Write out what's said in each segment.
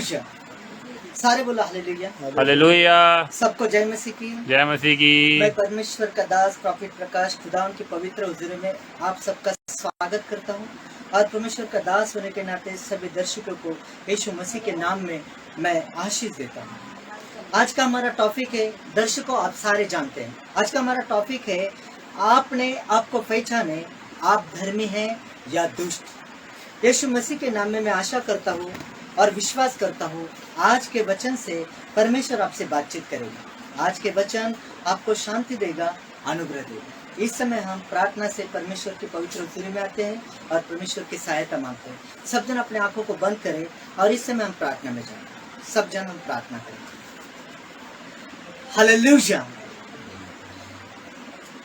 Hallelujah. सारे बोलो hallelujah. Hallelujah. सबको जय मसीह की। जय मसीह की। मैं परमेश्वर का दास प्रॉफिट प्रकाश खुदा की पवित्र हुजूरी में आप सबका स्वागत करता हूँ। और परमेश्वर का दास होने के नाते सभी दर्शकों को यीशु मसीह के नाम में मैं आशीष देता हूँ। आज का हमारा टॉपिक है, दर्शकों आप सारे जानते हैं, आज का हमारा टॉपिक है आपने आपको पहचाने, आप धर्मी हैं या दुष्ट। यीशु मसीह के नाम में मैं आशा करता हूँ और विश्वास करता हूँ आज के वचन से परमेश्वर आपसे बातचीत करेगा। आज के वचन आपको शांति देगा, अनुग्रह देगा। इस समय हम प्रार्थना से परमेश्वर की पवित्र हुजूरी में आते हैं और परमेश्वर की सहायता मांगते हैं। सब जन अपने आंखों को बंद करें और इस समय हम प्रार्थना में जाएं। सब जन हम प्रार्थना करें। हालेलुया।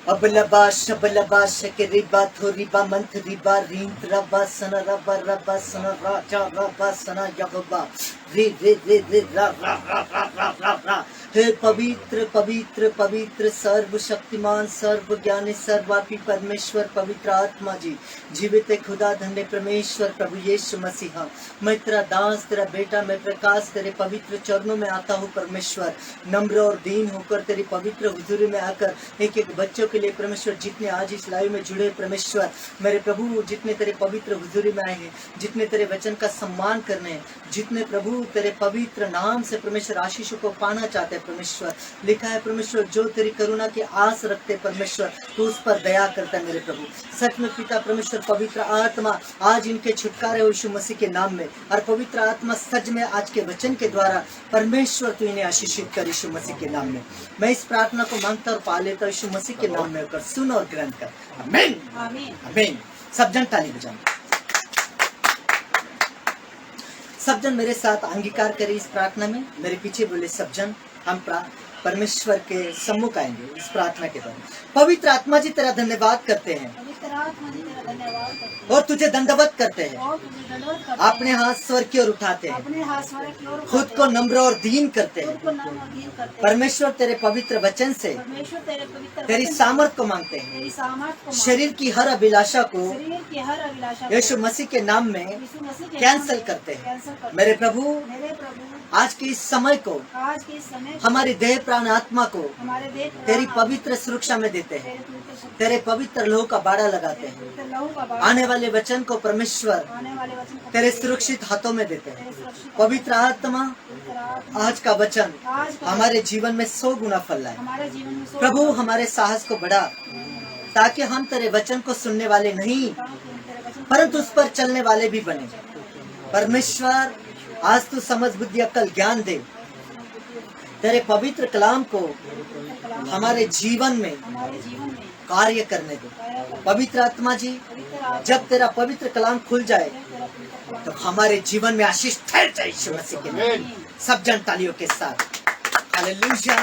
अबलबा शबलबा शकरिबा थोरिबा मंथरिबा रींत्रबा सनरबा रबा सनरा चारबा सना यगबा रे रे रे रे रा रा रा रा रा रा रा। हे पवित्र पवित्र पवित्र सर्वशक्तिमान सर्वज्ञानी सर्वव्यापी परमेश्वर पवित्र आत्मा जी, जीवित खुदा धन्य परमेश्वर प्रभु यीशु मसीह, मैं तेरा दास तेरा बेटा, मैं प्रकाश तेरे पवित्र चरणों में आता हूँ परमेश्वर। नम्र और दीन होकर तेरी पवित्र हुजूरी में आकर एक एक बच्चों के लिए परमेश्वर, जितने आज इस लाइव में जुड़े परमेश्वर मेरे प्रभु, जितने तेरे पवित्र हुजूरी में आए हैं, जितने तेरे वचन का सम्मान करने हैं, जितने प्रभु तेरे पवित्र नाम से परमेश्वर आशीषों को पाना चाहते हैं परमेश्वर। लिखा है परमेश्वर, जो तेरी करुणा की आस रखते परमेश्वर तो उस पर दया करता है मेरे प्रभु। सच में पिता परमेश्वर पवित्र आत्मा आज इनके छुटकारे हो यीशु मसीह के नाम में, और पवित्र आत्मा सच में आज के वचन के द्वारा परमेश्वर तू इन्हें आशीषित कर यीशु मसीह के नाम में। मैं इस प्रार्थना को मांगता और पा लेता यीशु मसीह के नाम में, कर सुन और ग्रहण कर। आमीन आमीन। सब जन ताली बजाएं। सब जन मेरे साथ अंगीकार करें इस प्रार्थना में, मेरे पीछे बोले सब जन। हम परमेश्वर के सम्मुख आएंगे इस प्रार्थना के द्वारा। पवित्र आत्मा जी तेरा धन्यवाद करते हैं और तुझे दंडवत करते हैं, अपने हाथ स्वर की ओर उठाते हैं, खुद को नम्र और दीन करते हैं परमेश्वर। तेरे पवित्र वचन से तेरी सामर्थ को मांगते हैं। शरीर की हर अभिलाषा को यीशु मसीह के नाम में कैंसल करते हैं मेरे प्रभु। आज के इस समय को हमारी देह प्राण आत्मा को तेरी पवित्र सुरक्षा में देते हैं, तेरे पवित्र लोह का बाड़ा लगाते हैं। आने वाले वचन को परमेश्वर तेरे सुरक्षित हाथों में देते हैं। पवित्र आत्मा आज का वचन हमारे जीवन में 100 गुना फल लाए प्रभु। हमारे साहस को बढ़ा ताकि हम तेरे वचन को सुनने वाले नहीं परंतु उस पर चलने वाले भी बने परमेश्वर। आज तू समझ बुद्धि अक्ल ज्ञान दे, तेरे पवित्र कलाम को हमारे जीवन में कार्य करने दे पवित्र आत्मा जी। जब तेरा पवित्र कलाम खुल जाए तो हमारे जीवन में आशीष ठहर जाए यीशु मसीह के नाम। सब जन तालियों के साथ हालेलुया।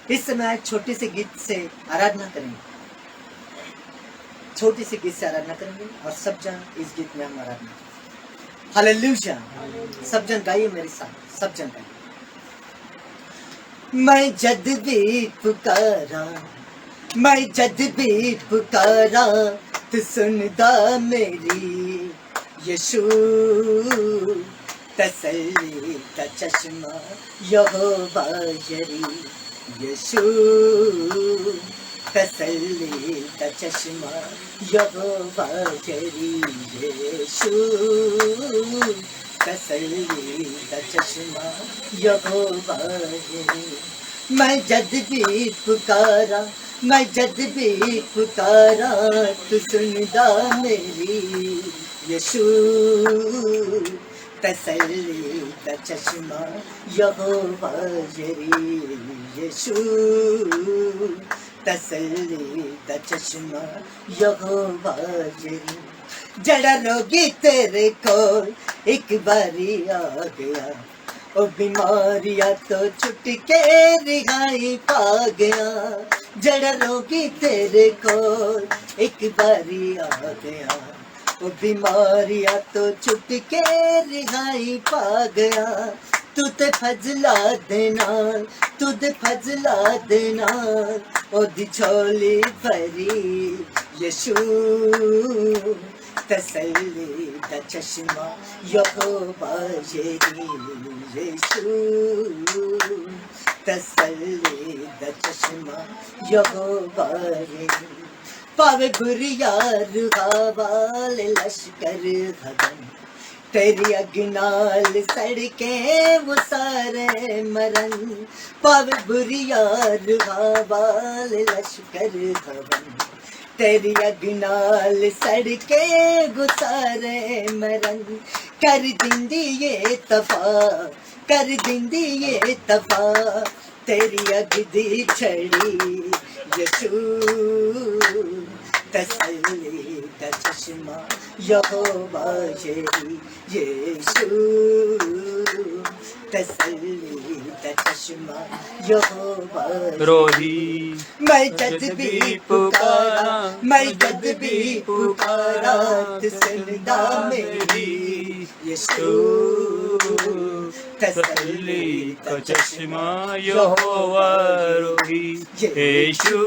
इस समय छोटी सी गीत से आराधना करेंगे, छोटी सी गीत से आराधना करेंगे और सब जन इस गीत में हम आराधना। हालेलुया। सब जन गाइए मेरे साथ, सब जन गाइए। मैं जद भी पुकारा, मैं जद भी पुकारा तू सुनदा मेरी यीशु। तसल्ली का चश्मा यहोवा जरी यीशु। तसल्ली का चश्मा यहोवा जरी यीशु। तसल्ली का चश्मा यहोवा जरी। मैं जद भी पुकारा, मैं जद भी पुकारा तू सुनदा मेरी यीशु। तसल्ली का चश्मा यहोवा जरी यीशु। तसल्ली का चश्मा यहोवा जरी। जड़ा रोगी तेरे को एक बारी आ गया, ओ बीमारियां तो छुट के रिहाई पा गया। जड़ा रोगी तेरे को एक बारी आ गया, ओ बीमारियां तो छुट के रिहाई पा गया। तू ते फजला देना, तू ते फजला देना, ओ दी झोली भरी यीशु। तसल्ली दा चश्मा यहोवा येरी यीशु तसल्ली दा चश्मा यहोवा येरी पावे बुरिया रुहावाल लश्कर हवन तेरी अग्नाल सड़के वो सारे मरन पावे बुरिया रुहावाल लश्कर हवन तेरी अग्नाल सड़के गुसारे मरन कर दिंदी ये तफा तेरी अगदी छड़ी यीशु तसल्ली दा चश्मा यहोवा येरी यीशु तसल्ली दा चश्मा यहोवा रोही मैं जद भी पुकारा तो सुनदा मेरी यीशु तसल्ली का चश्मा यहोवा रोही यीशु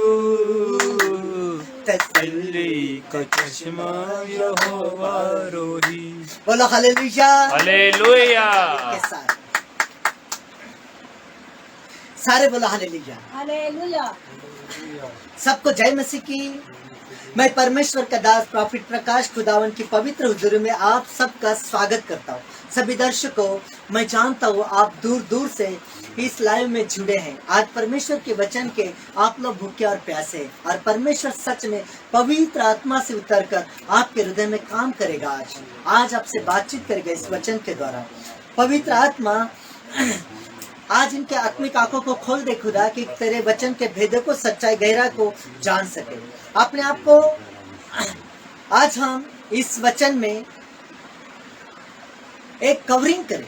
तसल्ली का चश्मा यहोवा रोही। बोलो हालेलुया हालेलुया। के सारे बोलो हालेलुया हालेलुया। सबको जय मसीह की। मैं परमेश्वर का दास प्रॉफिट प्रकाश खुदावन की पवित्र हुजूरी में आप सबका स्वागत करता हूँ। सभी दर्शकों, मैं जानता हूँ आप दूर दूर से इस लाइव में जुड़े हैं। आज परमेश्वर के वचन के आप लोग भूखे और प्यासे हैं और परमेश्वर सच में पवित्र आत्मा से उतरकर आपके हृदय में काम करेगा। आज आपसे बातचीत करेगा इस वचन के द्वारा। पवित्र आत्मा आज इनके आत्मिक आंखों को खोल दे खुदा कि तेरे वचन के भेदों को, सच्चाई गहरा को जान सके। अपने आप को आज हम इस वचन में एक कवरिंग करें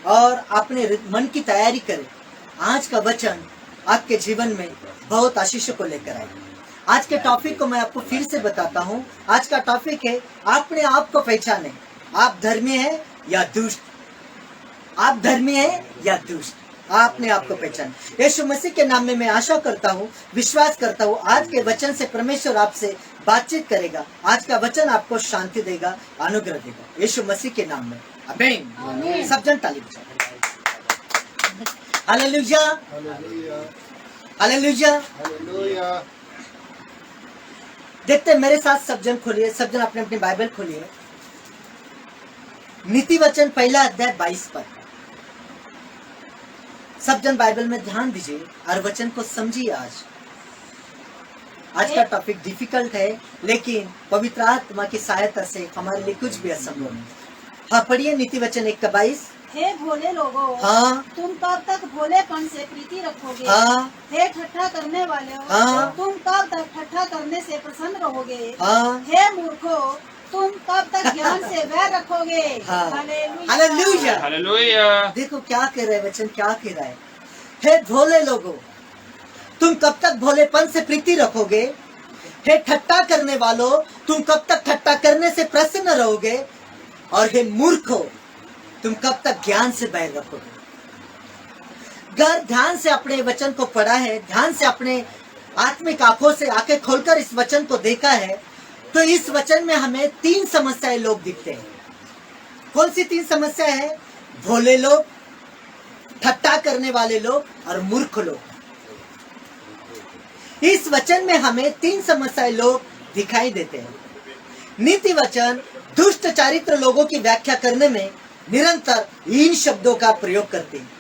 और अपने मन की तैयारी करें। आज का वचन आपके जीवन में बहुत आशीष को लेकर आए। आज के टॉपिक को मैं आपको फिर से बताता हूँ। आज का टॉपिक है अपने आप को पहचाने। आप धर्मी है या दुष्ट, आप धर्मी है या दुष्ट, आपने आपको पहचान। यीशु मसीह के नाम में मैं आशा करता हूँ, विश्वास करता हूँ आज के वचन से परमेश्वर आपसे बातचीत करेगा। आज का वचन आपको शांति देगा, अनुग्रह देगा, यीशु मसीह के नाम में आमीन। सब जन ताली बजाओ। Hallelujah hallelujah. देखते मेरे साथ सब जन खोलिए, सब जन अपने अपनी बाइबल खोलिए। नीति वचन पहला अध्याय 22 पद। सब जन बाइबल में ध्यान दीजिए और वचन को समझिए। आज का टॉपिक डिफिकल्ट है, लेकिन पवित्र आत्मा की सहायता से हमारे लिए कुछ भी असंभव नहीं। हाँ, पढ़िए नीति वचन 1:22। हे भोले लोगों, हाँ, तुम कब तक भोलेपन से प्रीति रखोगे? हाँ, हे ठट्ठा करने वाले हो, हाँ, तुम कब तक ठट्ठा करने से प्रसन्न रहोगे? हाँ, हे मूर्खो, तुम कब तक ज्ञान से वैर रखोगे? हाँ। हालेलुया। हालेलुया। देखो क्या कह रहा है वचन, क्या कह रहा है। हे भोले लोगों, तुम कब तक भोलेपन से प्रीति रखोगे? हे ठट्ठा करने वालों, तुम कब तक ठट्ठा करने से प्रसन्न रहोगे? और हे मूर्खो, तुम कब तक ज्ञान से बैर रखोगे? अगर ध्यान से अपने वचन को पढ़ा है, ध्यान से अपने आत्मिक आंखों से आंखें खोलकर इस वचन को देखा है, तो इस वचन में हमें 3 समस्याएं लोग दिखते हैं। कौन सी 3 समस्या है? भोले लोग, ठट्ठा करने वाले लोग और मूर्ख लोग। इस वचन में हमें 3 समस्याएं लोग दिखाई देते हैं। नीति वचन दुष्ट चारित्र लोगों की व्याख्या करने में निरंतर इन शब्दों का प्रयोग करते हैं।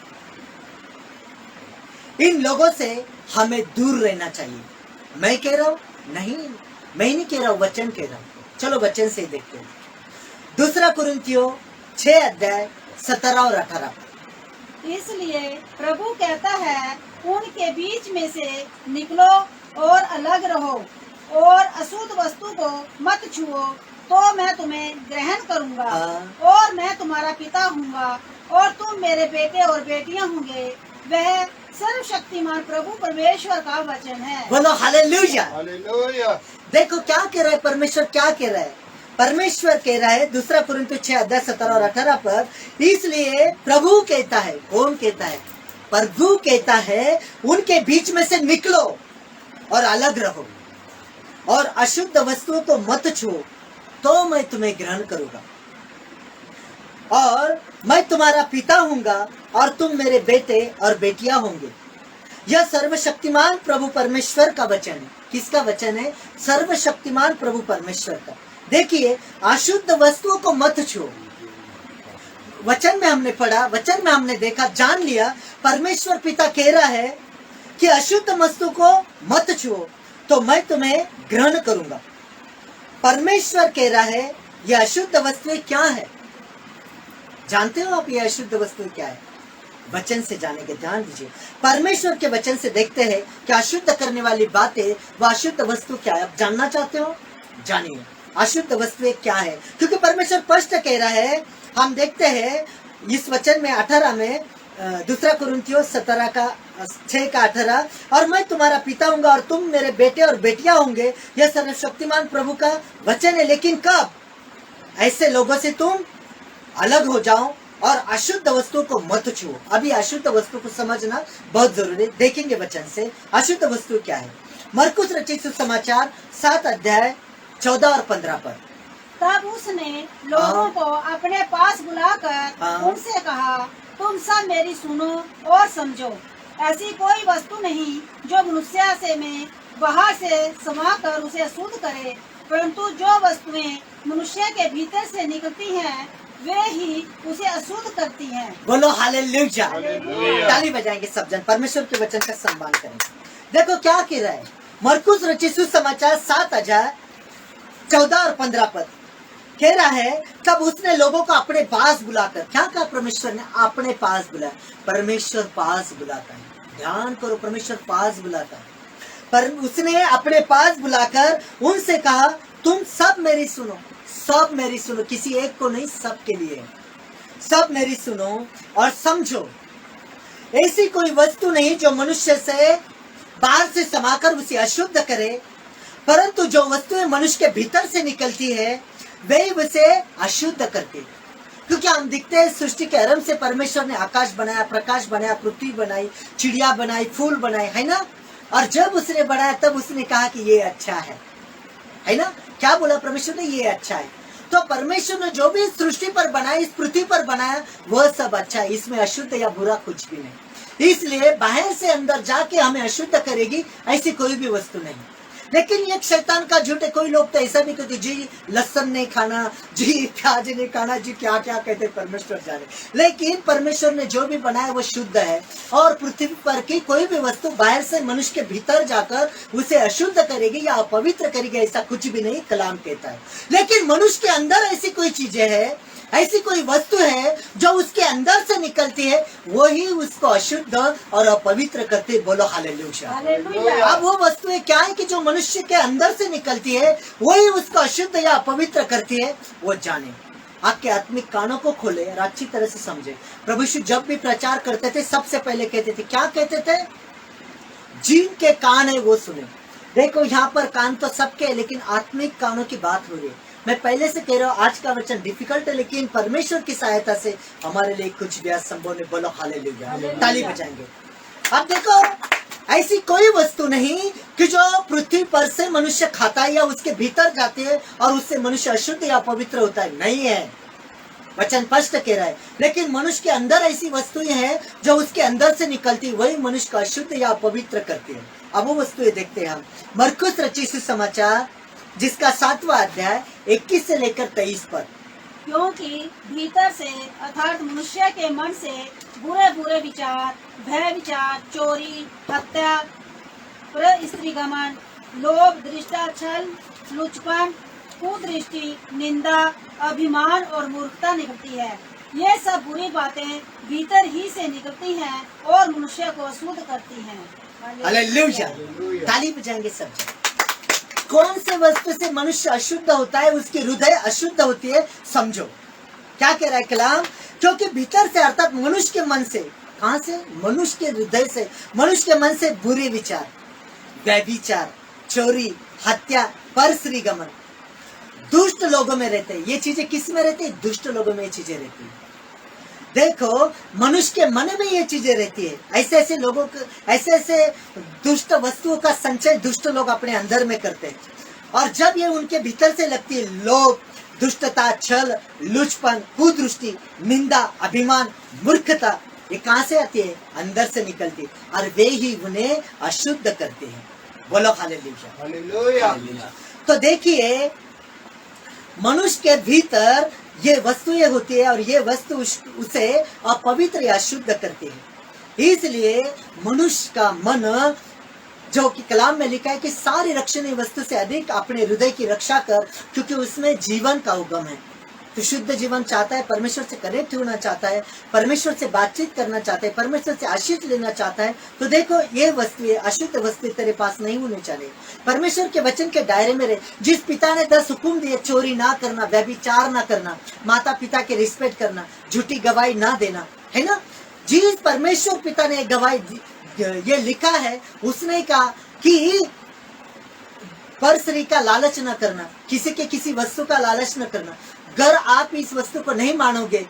इन लोगों से हमें दूर रहना चाहिए। मैं कह रहा हूं नहीं, मैं नहीं कह रहा हूं, वचन कह रहा हूं। चलो वचन से ही देखते हैं। 2 कुरिन्थियों 6:17 और 18। इसलिए प्रभु कहता है, उनके बीच में से निकलो और अलग रहो और अशुद्ध वस्तु को मत छुओ, तो मैं तुम्हें ग्रहण करूंगा और मैं तुम्हारा पिता हूँगा और तुम मेरे बेटे और बेटियां होंगे। वह सर्वशक्तिमान प्रभु परमेश्वर का वचन है। बोलो हालेलुया। हालेलुया। देखो क्या कह रहा है परमेश्वर, क्या कह रहा है परमेश्वर। कह रहा है 2 कुरिन्थियों 6:17 और 18 पर, इसलिए प्रभु कहता है। कौन कहता है? प्रभु कहता है, उनके बीच में से निकलो और अलग रहो और अशुद्ध वस्तुओं को मत छुओ, तो मैं तुम्हें ग्रहण करूंगा और मैं तुम्हारा पिता हूंगा और तुम मेरे बेटे और बेटियां होंगे। यह सर्वशक्तिमान प्रभु परमेश्वर का वचन है। किसका वचन है? सर्वशक्तिमान प्रभु परमेश्वर का। देखिए, अशुद्ध वस्तुओं को मत छुओ। वचन में हमने पढ़ा, वचन में हमने देखा, जान लिया, परमेश्वर पिता कह रहा है कि अशुद्ध वस्तु को मत छुओ तो मैं तुम्हें ग्रहण करूंगा। परमेश्वर कह रहा है यह अशुद्ध वस्तुएं क्या है? जानते हो आप ये अशुद्ध वस्तु क्या है? वचन से जानेंगे, ध्यान दीजिए। परमेश्वर के वचन से देखते हैं कि अशुद्ध करने वाली बातें व अशुद्ध वस्तु क्या है। आप जानना चाहते हो? जानिए अशुद्ध वस्तुएं क्या है, क्योंकि परमेश्वर स्पष्ट कह रहा है। हम देखते हैं इस वचन में 18 में, 2 कुरिन्थियों 6:18, और मैं तुम्हारा पिता हूंगा और तुम मेरे बेटे और बेटियां होंगे। यह सर्वशक्तिमान प्रभु का वचन है। लेकिन कब? ऐसे लोगों से तुम अलग हो जाओ और अशुद्ध वस्तु को मत छुओ। अभी अशुद्ध वस्तु को समझना बहुत जरूरी है। देखेंगे वचन से अशुद्ध वस्तु क्या है। मरकुस रचित सुसमाचार 7:14 और 15 पर। तब उसने लोगों को अपने पास बुलाकर उनसे कहा, तुम सब मेरी सुनो और समझो। ऐसी कोई वस्तु नहीं जो मनुष्य से में बाहर से समाकर उसे अशुद्ध करे, परंतु जो वस्तुएं मनुष्य के भीतर से निकलती हैं वे ही उसे अशुद्ध करती हैं। बोलो हालेलुया। ताली बजाएंगे सब जन, परमेश्वर के वचन का सम्मान करेंगे। देखो क्या कह रहा है मरकुस रचित सुसमाचार 7:14 और 15 पद कह रहा है, तब उसने लोगों को अपने पास बुलाकर, क्या कहा परमेश्वर ने? अपने पास बुलाया। परमेश्वर पास बुलाता है, ध्यान करो, परमेश्वर पास बुलाता है। पर उसने अपने पास बुलाकर उनसे कहा, तुम सब मेरी सुनो, सब मेरी सुनो, किसी एक को नहीं, सब के लिए। सब मेरी सुनो और समझो। ऐसी कोई वस्तु नहीं जो मनुष्य से बाहर से समाकर उसे अशुद्ध करे, परंतु जो वस्तुएं मनुष्य के भीतर से निकलती है वे उसे अशुद्ध करती है। क्योंकि हम दिखते हैं सृष्टि के आरंभ से परमेश्वर ने आकाश बनाया, प्रकाश बनाया, पृथ्वी बनाई, चिड़िया बनाई, फूल बनाए, है ना। और जब उसने बनाया तब उसने कहा कि ये अच्छा है ना। क्या बोला परमेश्वर ने? ये अच्छा है। तो परमेश्वर ने जो भी सृष्टि पर बनाया, इस पृथ्वी पर बनाया, वह सब अच्छा है। इसमें अशुद्ध या बुरा कुछ भी नहीं। इसलिए बाहर से अंदर जाके हमें अशुद्ध करेगी ऐसी कोई भी वस्तु नहीं। लेकिन ये शैतान का झूठ है। कोई लोग तो ऐसा भी कहते, जी लहसुन नहीं खाना, जी प्याज नहीं खाना, जी क्या क्या कहते, परमेश्वर जाने। लेकिन परमेश्वर ने जो भी बनाया वो शुद्ध है, और पृथ्वी पर की कोई भी वस्तु बाहर से मनुष्य के भीतर जाकर उसे अशुद्ध करेगी या अपवित्र करेगी ऐसा कुछ भी नहीं कलाम कहता है। लेकिन मनुष्य के अंदर ऐसी कोई चीजें है, ऐसी कोई वस्तु है जो उसके अंदर से निकलती है, वही उसको अशुद्ध और अपवित्र करते। बोलो हालेलुया। अब वो वस्तुएं क्या है कि जो मनुष्य के अंदर से निकलती है वही उसको अशुद्ध या अपवित्र करती है, वो जाने। आपके आत्मिक कानों को खोले और अच्छी तरह से समझे। प्रभु यीशु जब भी प्रचार करते थे सबसे पहले कहते थे, क्या कहते थे? जिनके कान है वो सुने। देखो यहाँ पर कान तो सबके है, लेकिन आत्मिक कानों की बात हो रही है। मैं पहले से कह रहा हूँ आज का वचन डिफिकल्ट है, लेकिन परमेश्वर की सहायता से हमारे लिए कुछ भी असंभव नहीं। बोलो हालेलुया। ताली बजाएंगे। अब देखो ऐसी कोई वस्तु नहीं कि जो पृथ्वी पर से मनुष्य खाता है या उसके भीतर जाती है और उससे मनुष्य अशुद्ध या पवित्र होता है, नहीं है। वचन स्पष्ट कह रहा है। लेकिन मनुष्य के अंदर ऐसी वस्तुएं हैं जो उसके अंदर से निकलती, वही मनुष्य को अशुद्ध या पवित्र करती है। अब वो वस्तुएं देखते हैं हम। मरकुस रचित सुसमाचार जिसका 7वां अध्याय 21 से लेकर 23 पर। क्योंकि भीतर से अर्थात मनुष्य के मन से बुरे बुरे विचार, भय विचार, चोरी, हत्या, स्त्रीगमन, लोभ, दृष्टा, छल, लुचपन, कुदृष्टि, निंदा, अभिमान और मूर्खता निकलती है। ये सब बुरी बातें भीतर ही से निकलती हैं और मनुष्य को अशुद्ध करती हैं। हालेलुया। ताली बजाएंगे सब। कौन से वस्तु से मनुष्य अशुद्ध होता है? उसकी हृदय अशुद्ध होती है। समझो क्या कह रहा है कलाम? क्योंकि भीतर से अर्थात मनुष्य के मन से, कहां से? मनुष्य के हृदय से, मनुष्य के मन से बुरे विचार, व्यभिचार, चोरी, हत्या, परस्त्रीगमन, दुष्ट लोगों में रहते हैं। ये चीजें किस में रहती है? दुष्ट लोगों में ये चीजें रहती है। देखो मनुष्य के मन में ये चीजें रहती है। ऐसे ऐसे लोगों को, ऐसे ऐसे दुष्ट वस्तुओं का संचय दुष्ट लोग अपने अंदर में करते हैं, और जब ये उनके भीतर से लगती है, लोभ, दुष्टता, छल, लुचपन, कुदृष्टि, निंदा, अभिमान, मूर्खता, ये कहाँ से आती है? अंदर से निकलती, और वे ही उन्हें अशुद्ध करते हैं। बोलो हालेलुया। हालेलुया। तो देखिए, मनुष्य के भीतर ये वस्तुएं होती है और ये वस्तु उसे अपवित्र या अशुद्ध करती है। इसलिए मनुष्य का मन, जो कि कलाम में लिखा है कि सारी रक्षणीय वस्तु से अधिक अपने हृदय की रक्षा कर, क्योंकि उसमें जीवन का उगम है। तो शुद्ध जीवन चाहता है, परमेश्वर से कनेक्ट होना चाहता है, परमेश्वर से बातचीत करना चाहता है, परमेश्वर से आशीष लेना चाहता है। तो देखो, ये वस्तुएं, अशुद्ध वस्तुएं तेरे पास नहीं होनी चाहिए। परमेश्वर के वचन के दायरे में रहे। जिस पिता ने 10 हुक्म दिए, चोरी ना करना, व्यभिचार ना करना, माता पिता के रिस्पेक्ट करना, झूठी गवाही ना देना, है ना, जिस परमेश्वर पिता ने गवाही ये लिखा है, उसने कहा कि परस्त्री का लालच न करना, किसी के किसी वस्तु का लालच न करना। अगर आप इस वस्तु को नहीं मानोगे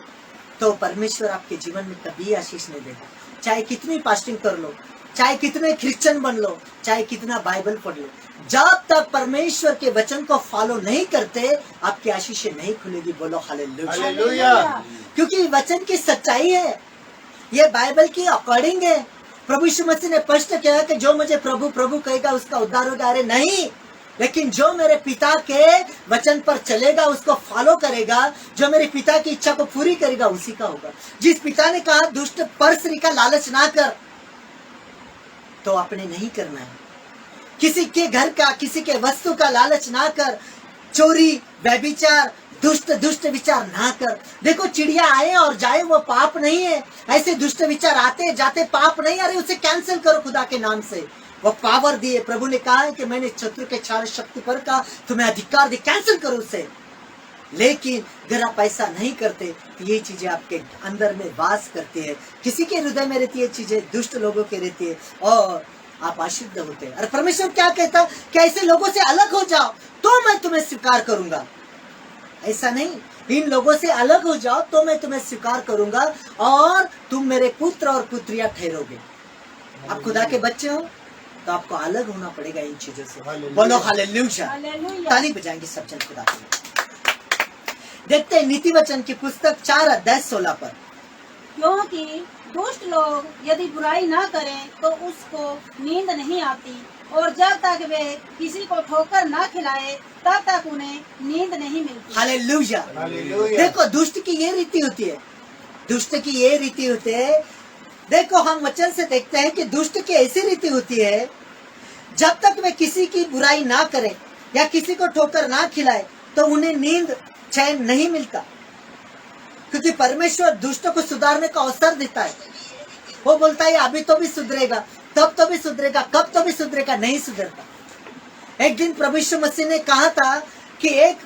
तो परमेश्वर आपके जीवन में कभी आशीष नहीं देगा। चाहे कितनी फास्टिंग कर लो, चाहे कितने क्रिश्चियन बन लो, चाहे कितना बाइबल पढ़ लो, जब तक परमेश्वर के वचन को फॉलो नहीं करते, आपकी आशीष नहीं खुलेगी। बोलो हालेलुया। क्योंकि वचन की सच्चाई है, ये बाइबल की अकॉर्डिंग है। प्रभु यीशु मसीह ने स्पष्ट किया कि जो मुझे प्रभु प्रभु कहेगा उसका उद्धार होगा। अरे नहीं, लेकिन जो मेरे पिता के वचन पर चलेगा, उसको फॉलो करेगा, जो मेरे पिता की इच्छा को पूरी करेगा, उसी का होगा। जिस पिता ने कहा दुष्ट परस्त्री का लालच ना कर, तो आपने नहीं करना है। किसी के घर का, किसी के वस्तु का लालच ना कर, चोरी, व्यभिचार, दुष्ट विचार ना कर। देखो, चिड़िया आए और जाए वो पाप नहीं है, ऐसे दुष्ट विचार आते जाते पाप नहीं। अरे उसे कैंसिल करो खुदा के नाम से। वो पावर दिए, प्रभु ने कहा है कि मैंने शत्रु के चार शक्ति पर का तुम्हें अधिकार दे, कैंसिल करो उसे। लेकिन अगर आप ऐसा नहीं करते तो ये चीजें आपके अंदर में वास करती है, किसी के हृदय में रहती है चीजें, दुष्ट लोगों के रहती है, और आप अशुद्ध होते हैं। और परमेश्वर क्या कहता कि ऐसे लोगों से अलग हो जाओ तो मैं तुम्हें स्वीकार करूंगा। ऐसा नहीं, इन लोगों से अलग हो जाओ तो मैं तुम्हें स्वीकार करूंगा और तुम मेरे पुत्र और पुत्रियां ठहरोगे। आप खुदा के बच्चे हो तो आपको अलग होना पड़ेगा इन चीजों से। बोलो हालेलुया। ताली बजाएंगे सब जन खुदा के लिए। देखते हैं नीति वचन की पुस्तक 4:16 पर। क्योंकि दुष्ट लोग यदि बुराई ना करें तो उसको नींद नहीं आती, और जब तक वे किसी को ठोकर ना खिलाए तब तक उन्हें नींद नहीं मिलती। हालेलुया। देखो, दुष्ट की ये रीति होती है, दुष्ट की ये रीति होती है। देखो, हम वचन से देखते हैं कि दुष्ट की ऐसी रीति होती है, जब तक वे किसी की बुराई ना करें या किसी को ठोकर ना खिलाए तो उन्हें नींद चैन नहीं मिलता। क्योंकि परमेश्वर दुष्टों को सुधारने का अवसर देता है। वो बोलता है अभी तो भी सुधरेगा, तब तो भी सुधरेगा, कब तो भी सुधरेगा, नहीं सुधरता। एक दिन प्रभु यीशु मसीह ने कहा था कि एक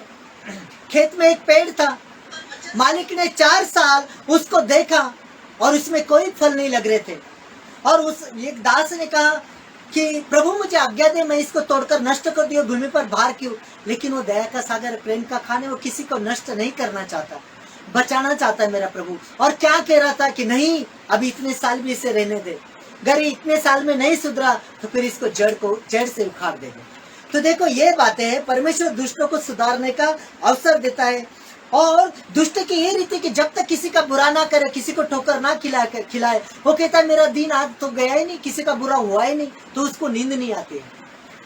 खेत में एक पेड़ था, मालिक ने 4 साल उसको देखा और उसमें कोई फल नहीं लग रहे थे। और उस एक दास ने कहा कि प्रभु मुझे आज्ञा दे, मैं इसको तोड़कर नष्ट कर दूं, भूमि पर भार क्यों। लेकिन वो दया का सागर, प्रेम का खाने, वो किसी को नष्ट नहीं करना चाहता, बचाना चाहता है मेरा प्रभु। और क्या कह रहा था कि नहीं, अभी इतने साल भी इसे रहने दे, अगर इतने साल में नहीं सुधरा तो फिर इसको जड़ से उखाड़ देगा। तो देखो, ये बातें हैं, परमेश्वर दुष्टों को सुधारने का अवसर देता है। और दुष्ट की ये रीति कि जब तक किसी का बुरा ना करे, किसी को ठोकर ना खिलाए, वो कहता है मेरा दिन आज तो गया ही नहीं, किसी का बुरा हुआ ही नहीं, तो उसको नींद नहीं आती है।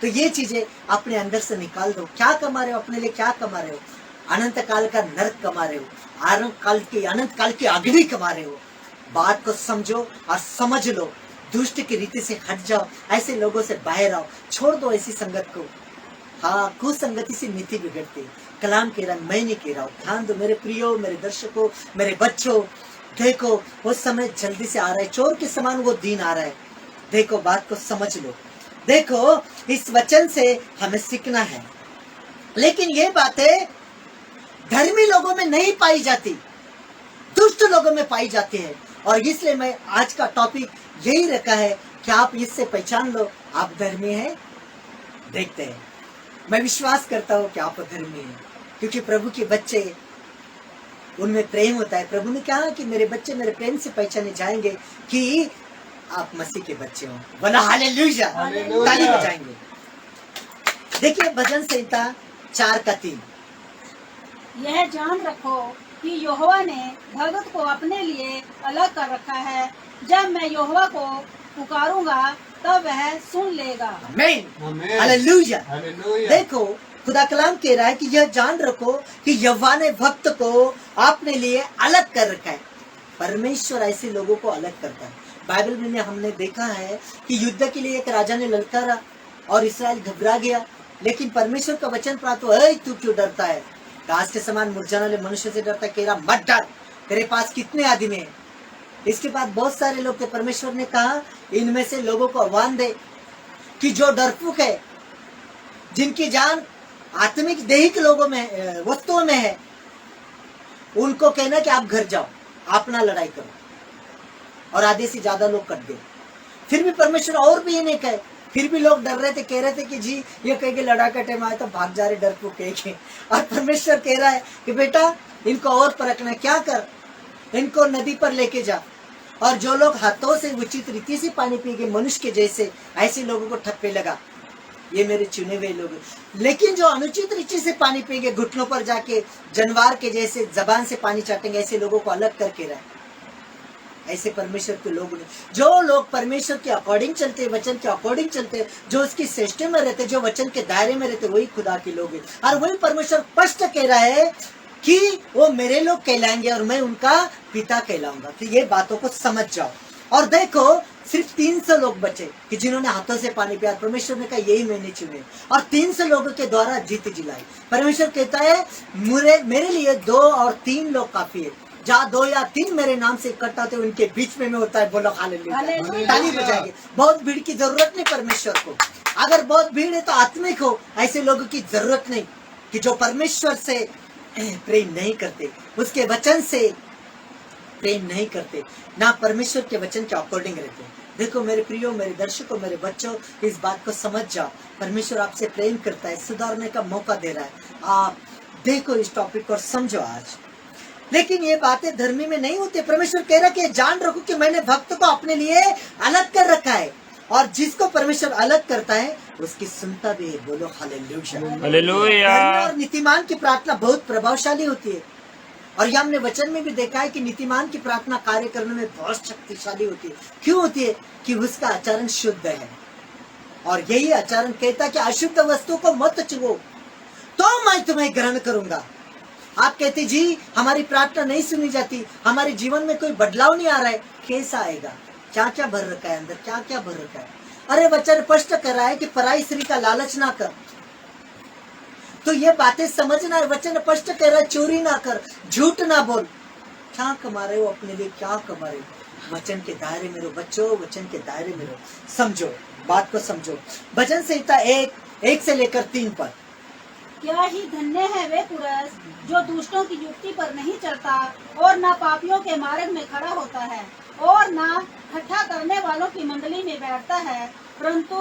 तो ये चीजें अपने अंदर से निकाल दो। क्या कमा रहे हो अपने लिए? क्या कमा रहे हो? अनंत काल का नरक कमा रहे हो, अनंत काल की अग्नि कमा रहे हो। बात को समझो और समझ लो, दुष्ट की रीति से हट जाओ, ऐसे लोगों से बाहर आओ, छोड़ दो ऐसी संगत को। हाँ, कुसंगति से नीति बिगड़ती है। कलाम कह रहा, मैं नहीं कह रहा हूँ। ध्यान दो मेरे प्रियो, मेरे दर्शकों, मेरे बच्चों। देखो, वो समय जल्दी से आ रहा है, चोर के समान वो दिन आ रहा है। देखो, बात को समझ लो। देखो, इस वचन से हमें सीखना है, लेकिन ये बातें धर्मी लोगों में नहीं पाई जाती, दुष्ट लोगों में पाई जाती है। और इसलिए मैं आज का टॉपिक यही रखा है कि आप इससे पहचान लो आप धर्मी हैं। देखते हैं, मैं विश्वास करता हूँ कि आप धर्मी हैं, क्योंकि प्रभु के बच्चे, उनमें प्रेम होता है। प्रभु ने कहा कि मेरे बच्चे मेरे प्रेम से पहचाने जाएंगे कि आप मसीह के बच्चे हो। बोला हालेलुया। ताली बजाएंगे। देखिए, भजन संहिता 4:3। यह जान रखो कि यहोवा ने भगत को अपने लिए अलग कर रखा है। जब मैं यहोवा को पुकारूंगा तब वह सुन लेगा। आमीन, हालेलुया। देखो खुदा कलाम कह रहा है कि यह जान रखो कि यहोवा ने भक्त को अपने लिए अलग कर रखा है। परमेश्वर ऐसे लोगों को अलग करता है। बाइबल में हमने देखा है कि युद्ध के लिए एक राजा ने ललकारा और इसराइल घबरा गया, लेकिन परमेश्वर का वचन प्राप्त हुआ, "ऐ तू क्यों डरता है? घास के समान मुरझाने वाले मनुष्य से डरता है? कह रहा मत डर, तेरे पास कितने आदमी हैं?" इसके बाद बहुत सारे लोग थे। परमेश्वर ने कहा इनमें से लोगों को आह्वान दे कि जो डरपोक है, जिनकी जान आत्मिक दैहिक लोगों में वस्तुओं में है, उनको कहना कि आप घर जाओ, आप ना लड़ाई करो। और आधे से ज्यादा लोग कट गए। फिर भी परमेश्वर और भी ये नहीं कहे, फिर भी लोग डर रहे थे, कह रहे थे कि जी ये कह के लड़ा का टाइम आया तो भाग जा रहे डरपोक कह के। और परमेश्वर कह रहा है कि बेटा इनको और परखना, क्या कर, इनको नदी पर लेके जा, और जो लोग हाथों से उचित रीति से पानी पिएंगे मनुष्य के जैसे, ऐसे लोगों को ठप्पे लगा, ये मेरे चुने हुए लोग हैं। लेकिन जो अनुचित रीति से पानी पिएंगे, घुटनों पर जाके जानवर के जैसे जबान से पानी चाटेंगे, ऐसे लोगों को अलग करके रहे। ऐसे परमेश्वर के लोग नहीं, जो लोग परमेश्वर के अकॉर्डिंग चलते, वचन के अकॉर्डिंग चलते, जो उसकी सिस्टम में रहते, जो वचन के दायरे में रहते, वही खुदा के लोग हैं। और वही परमेश्वर स्पष्ट कह रहा है कि वो मेरे लोग कहलाएंगे और मैं उनका पिता कहलाऊंगा। तो ये बातों को समझ जाओ। और देखो सिर्फ 300 लोग बचे कि जिन्होंने हाथों से पानी पिया। परमेश्वर ने कहा यही मैंने चुने, और 300 लोगों के द्वारा जीत जिलाई। परमेश्वर कहता है मेरे लिए 2 और 3 लोग काफी है। जहाँ 2 या 3 मेरे नाम से इकट्ठा होते उनके बीच में होता है। बोलो हालेलुया, ताली बजाएंगे। बहुत भीड़ की जरूरत नहीं परमेश्वर को। अगर बहुत भीड़ है तो आत्मिक हो, ऐसे लोगों की जरूरत नहीं कि जो परमेश्वर से प्रेम नहीं करते, उसके वचन से प्रेम नहीं करते, ना परमेश्वर के वचन के अकॉर्डिंग रहते। देखो मेरे प्रियो, मेरे दर्शकों, मेरे बच्चों, इस बात को समझ जाओ। परमेश्वर आपसे प्रेम करता है, सुधारने का मौका दे रहा है। आप देखो इस टॉपिक को और समझो आज। लेकिन ये बातें धर्मी में नहीं होती। परमेश्वर कह रहा है कि जान रखो कि मैंने भक्त को अपने लिए अलग कर रखा है, और जिसको परमेश्वर अलग करता है उसकी सुनता भी है। बोलो हालेलुया, हालेलुया। और नीतिमान की प्रार्थना बहुत प्रभावशाली होती है। और ये हमने वचन में भी देखा है कि नीतिमान की प्रार्थना कार्य करने में बहुत शक्तिशाली होती है। क्यों होती है? कि उसका आचरण शुद्ध है, और यही आचरण कहता है कि अशुद्ध वस्तु को मत छुओ तो मैं तुम्हें ग्रहण करूंगा। आप कहते जी हमारी प्रार्थना नहीं सुनी जाती, हमारे जीवन में कोई बदलाव नहीं आ रहा है। कैसा आएगा? क्या क्या भर रखा है अंदर, क्या क्या भर रखा है? अरे वचन स्पष्ट कर रहा है कि पराई स्त्री का लालच ना कर। तो ये बातें समझना है। वचन स्पष्ट कह रहा है चोरी ना कर, झूठ ना बोल। क्या कमा रहे हो अपने लिए, क्या कमा रहे हो? वचन के दायरे में रहो बच्चों, वचन के दायरे में रहो। समझो, बात को समझो। भजन संहिता 1 से लेकर 3 पद। क्या ही धन्य है वे पुरुष जो दुष्टों की युक्ति पर नहीं चलता और ना पापियों के मार्ग में खड़ा होता है और ना ठट्ठा करने वालों की मंडली में बैठता है, परंतु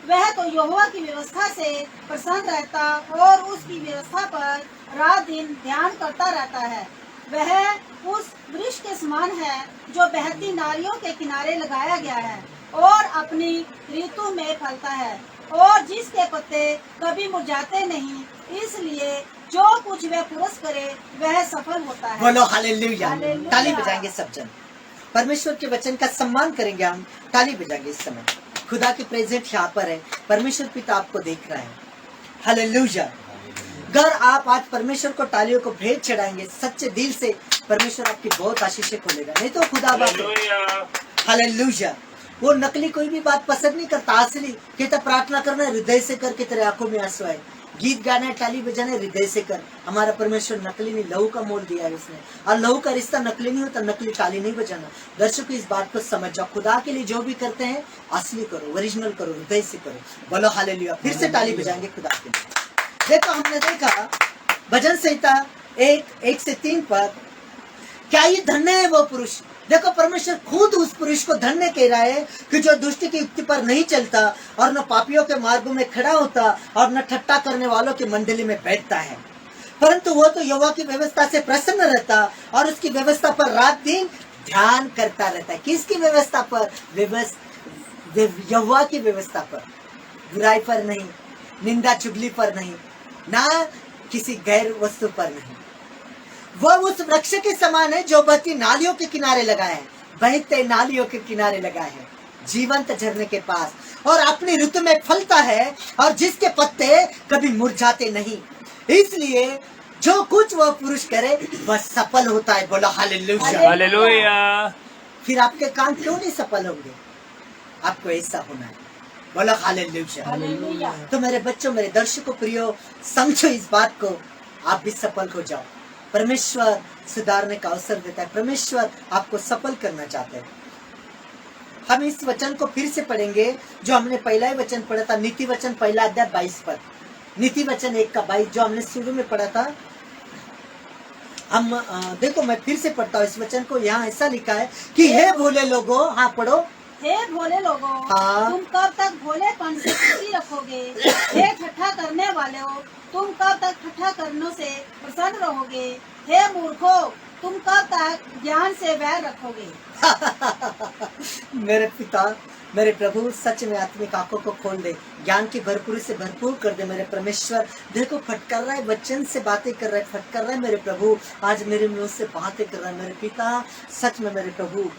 वह तो यहोवा की व्यवस्था से प्रसन्न रहता और उसकी व्यवस्था पर रात दिन ध्यान करता रहता है। वह उस वृक्ष के समान है जो बहती नारियों के किनारे लगाया गया है और अपनी ऋतु में फलता है, और जिसके पत्ते कभी मुरझाते नहीं। इसलिए जो कुछ वह पुरुष करे वह सफल होता है। बोलो हालेलुया, ताली बजाएंगे सब जन। परमेश्वर के वचन का सम्मान करेंगे हम, ताली बजाएंगे इस समय। खुदा के प्रेजेंट यहाँ पर है, परमेश्वर पिता आपको देख रहा है। हालेलुया। अगर आप आज परमेश्वर को तालियों को भेंट चढ़ाएंगे सच्चे दिल से, परमेश्वर आपकी बहुत आशीषें खोलेगा। नहीं तो खुदा बात। हालेलुया। वो नकली कोई भी बात पसंद नहीं करता, असली कहता प्रार्थना करना हृदय से करके तेरे आंखों में आंसू आए, गीत गाना ताली बजाना हृदय से कर। हमारा परमेश्वर नकली नहीं, लहू का मोल दिया है उसने, और लहू का रिश्ता नकली नहीं होता, नकली ताली नहीं बजाना। दर्शकों इस बात को समझ जाओ, खुदा के लिए जो भी करते हैं असली करो, ओरिजिनल करो, हृदय से करो। बोलो हालेलुया। फिर से ताली बजाएंगे खुदा के लिए। देखो हमने देखा भजन संहिता 1 से 3 पर, क्या ये धन्य है वो पुरुष। देखो परमेश्वर खुद उस पुरुष को धन्य कह रहा है कि जो दुष्ट की युक्ति पर नहीं चलता और न पापियों के मार्गों में खड़ा होता और न ठट्टा करने वालों की मंडली में बैठता है, परंतु वो तो यहोवा की व्यवस्था से प्रसन्न रहता और उसकी व्यवस्था पर रात दिन ध्यान करता रहता है। किसकी व्यवस्था पर? यहोवा की व्यवस्था पर, बुराई पर नहीं, निंदा चुगली पर नहीं, ना किसी गैर वस्तु पर नहीं। वो उस वृक्ष के समान है जो बहती नालियों के किनारे लगा है, बहते नालियों के किनारे लगा है, जीवंत झरने के पास, और अपनी ऋतु में फलता है और जिसके पत्ते कभी मुरझाते नहीं। इसलिए जो कुछ वह पुरुष करे वह सफल होता है। बोलो हालेलुया। हालेलुया। फिर आपके काम क्यों नहीं सफल होंगे? आपको ऐसा होना है। बोलो हालेलुया। हालेलुया। तो मेरे बच्चों, मेरे दर्शकों प्रियो, समझो इस बात को, आप भी सफल हो जाओ। परमेश्वर सुधारने का अवसर देता है, परमेश्वर आपको सफल करना चाहते हैं। हम इस वचन को फिर से पढ़ेंगे जो हमने पहला ही वचन पढ़ा था, नीति वचन पहला अध्याय 22 पद, नीति वचन 1 का 22 जो हमने शुरू में पढ़ा था। हम देखो, मैं फिर से पढ़ता हूँ इस वचन को। यहाँ ऐसा लिखा है कि हे भोले लोगों, हाँ पढ़ो। हे भोले लोगों, हाँ। तुम कब तक भोलेपन से खुशी रखोगे? हे ठट्ठा करने वाले हो, तुम कब तक ठट्ठा करने से प्रसन्न रहोगे? हे मूर्खों, तुम कब तक ज्ञान से वैर रखोगे? मेरे पिता, मेरे प्रभु, सच में आत्मिक आंखों को खोल दे, ज्ञान की भरपूरी से भरपूर कर दे मेरे परमेश्वर। देखो फटकार रहा है, वचन से बातें कर रहा है, फटकार रहा है मेरे प्रभु, आज मेरे मुंह से बातें कर रहा है मेरे पिता। सच में मेरे प्रभु,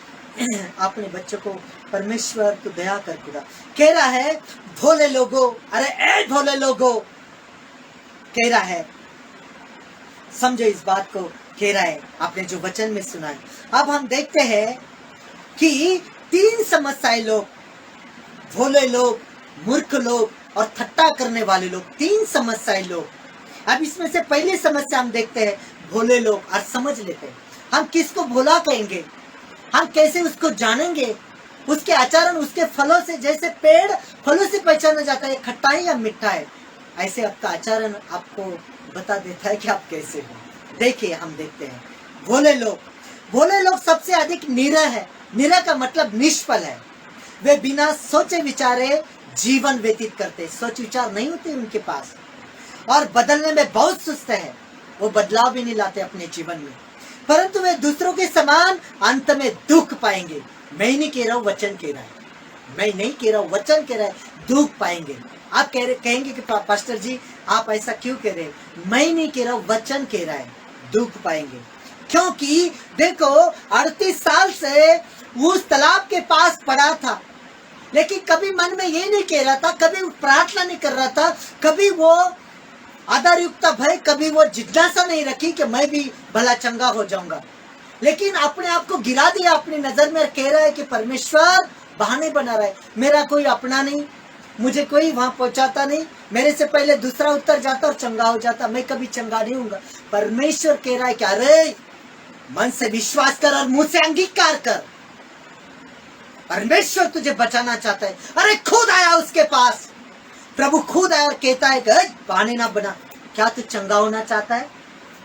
अपने बच्चों को परमेश्वर तू दया कर खुदा। कह रहा है भोले लोगों, अरे ए भोले लोगों, कह रहा है, समझो इस बात को, कह रहा है आपने जो वचन में सुना है। अब हम देखते हैं कि 3 समस्याएं लोग, भोले लोग, मूर्ख लोग और ठट्टा करने वाले लोग, 3 समस्याएं लोग। अब इसमें से पहली समस्या हम देखते हैं भोले लोग, और समझ लेते हैं हम किसको भोला कहेंगे, हम कैसे उसको जानेंगे, उसके आचरण, उसके फलों से। जैसे पेड़ फलों से पहचाना जाता है खट्टा है या मीठा है, ऐसे आपका आचरण आपको बता देता है कि आप कैसे हो। देखिए, हम देखते हैं भोले लोग। भोले लोग सबसे अधिक निरह है। निरह का मतलब निष्फल है। वे बिना सोचे विचारे जीवन व्यतीत करते, सोच विचार नहीं होते उनके पास, और बदलने में बहुत सुस्त है। वो बदलाव भी नहीं लाते अपने जीवन में, परंतु वे दूसरों के समान अंत में दुख पाएंगे। मैं नहीं कह रहा हूँ, वचन कह रहा है, मैं नहीं कह रहा हूँ, वचन कह रहा है, दुख पाएंगे। आप कहेंगे कि पास्टर जी आप ऐसा क्यों कह रहे हैं? मैं नहीं कह रहा हूँ, वचन कह रहा है, दुख पाएंगे। क्योंकि देखो 38 साल से उस तालाब के पास पड़ा था, लेकिन कभी मन में ये नहीं कह रहा था, कभी प्रार्थना नहीं कर रहा था, कभी वो आधारयुक्त भय, कभी वो जिज्ञासा नहीं रखी कि मैं भी भला चंगा हो जाऊंगा। लेकिन अपने आप को गिरा दिया अपनी नजर में, कह रहा है कि परमेश्वर बहाने बना रहा है, मेरा कोई अपना नहीं, मुझे कोई वहां पहुंचाता नहीं, मेरे से पहले दूसरा उतर जाता और चंगा हो जाता, मैं कभी चंगा नहीं हूंगा। परमेश्वर कह रहा है कि अरे मन से विश्वास कर और मुंह से अंगीकार कर, परमेश्वर तुझे बचाना चाहता है। अरे खुद आया उसके पास, प्रभु खुद आया और कहता है कि बहाने ना बना। क्या तू चंगा होना चाहता है?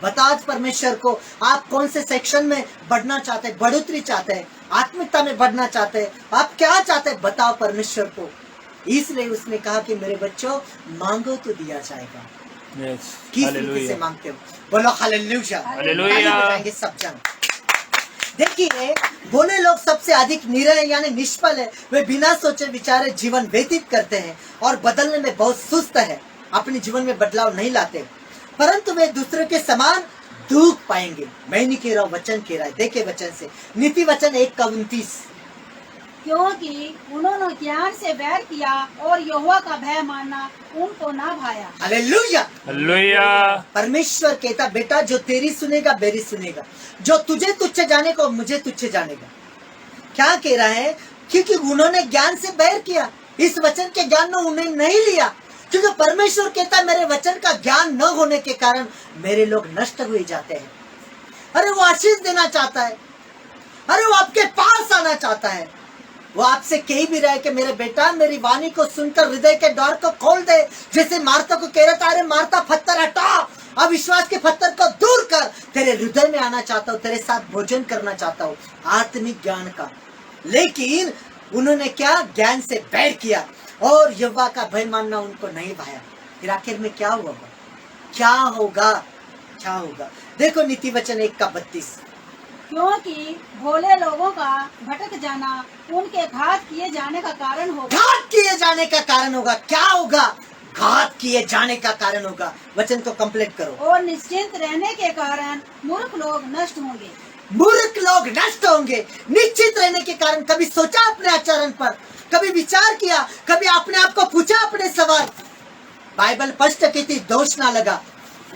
बता आज परमेश्वर को, आप कौन से सेक्शन में बढ़ना चाहते हैं, बढ़ोतरी चाहते हैं, आत्मिकता में बढ़ना चाहते हैं, आप क्या चाहते हैं, बताओ परमेश्वर को। इसलिए उसने कहा कि मेरे बच्चों, मांगो तो दिया जाएगा। किस रीति से मांगते हो? बोलो हालेलुया। हालेलुया। सब जन देखिए, भोले लोग सबसे अधिक निरह यानी निष्फल है। वे बिना सोचे विचारे जीवन व्यतीत करते हैं और बदलने में बहुत सुस्त है, अपने जीवन में बदलाव नहीं लाते, परंतु वे दूसरे के समान दुख पाएंगे। मैं नहीं कह रहा हूँ, वचन कह रहा है। देखिए वचन से, नीति वचन 1:29, क्योंकि उन्होंने ज्ञान से वैर किया और यहोवा का भय मानना उनको ना भाया। हालेलुया। हालेलुया। परमेश्वर कहता, बेटा जो तेरी सुनेगा मेरी सुनेगा, जो तुझे तुच्छ जानेगा मुझे तुच्छ जानेगा। क्या कह रहा है? क्योंकि उन्होंने ज्ञान से बैर किया, इस वचन के ज्ञान में उन्हें नहीं लिया। क्योंकि परमेश्वर कहता, मेरे वचन का ज्ञान न होने के कारण मेरे लोग नष्ट हुए जाते हैं। अरे वो आशीष देना चाहता है, अरे वो आपके पास आना चाहता है, वो आपसे कह भी रहा है कि मेरे बेटा मेरी वाणी को सुनकर हृदय के द्वार को खोल दे। जैसे मार्था को कह रहा था, अरे मार्था पत्थर हटा, अविश्वास के पत्थर को दूर कर, तेरे हृदय में आना चाहता हूँ, तेरे साथ भोजन करना चाहता हूँ, आत्मिक ज्ञान का। लेकिन उन्होंने क्या? ज्ञान से बैर किया और यहोवा का भय मानना उनको नहीं भाया। फिर आखिर में क्या हुआ? क्या होगा? क्या होगा? देखो नीति वचन 1:32, क्योंकि भोले लोगों का भटक जाना उनके घात किए जाने का कारण होगा। घात किए जाने का कारण होगा। क्या होगा? घात किए जाने का कारण होगा। वचन को कंप्लीट करो। और निश्चिंत रहने के कारण मूर्ख लोग नष्ट होंगे। मूर्ख लोग नष्ट होंगे। निश्चित रहने के कारण कभी सोचा अपने आचरण पर, कभी विचार किया, कभी अपने आप को पूछा अपने सवाल। बाइबल स्पष्ट कहती दोष ना लगा।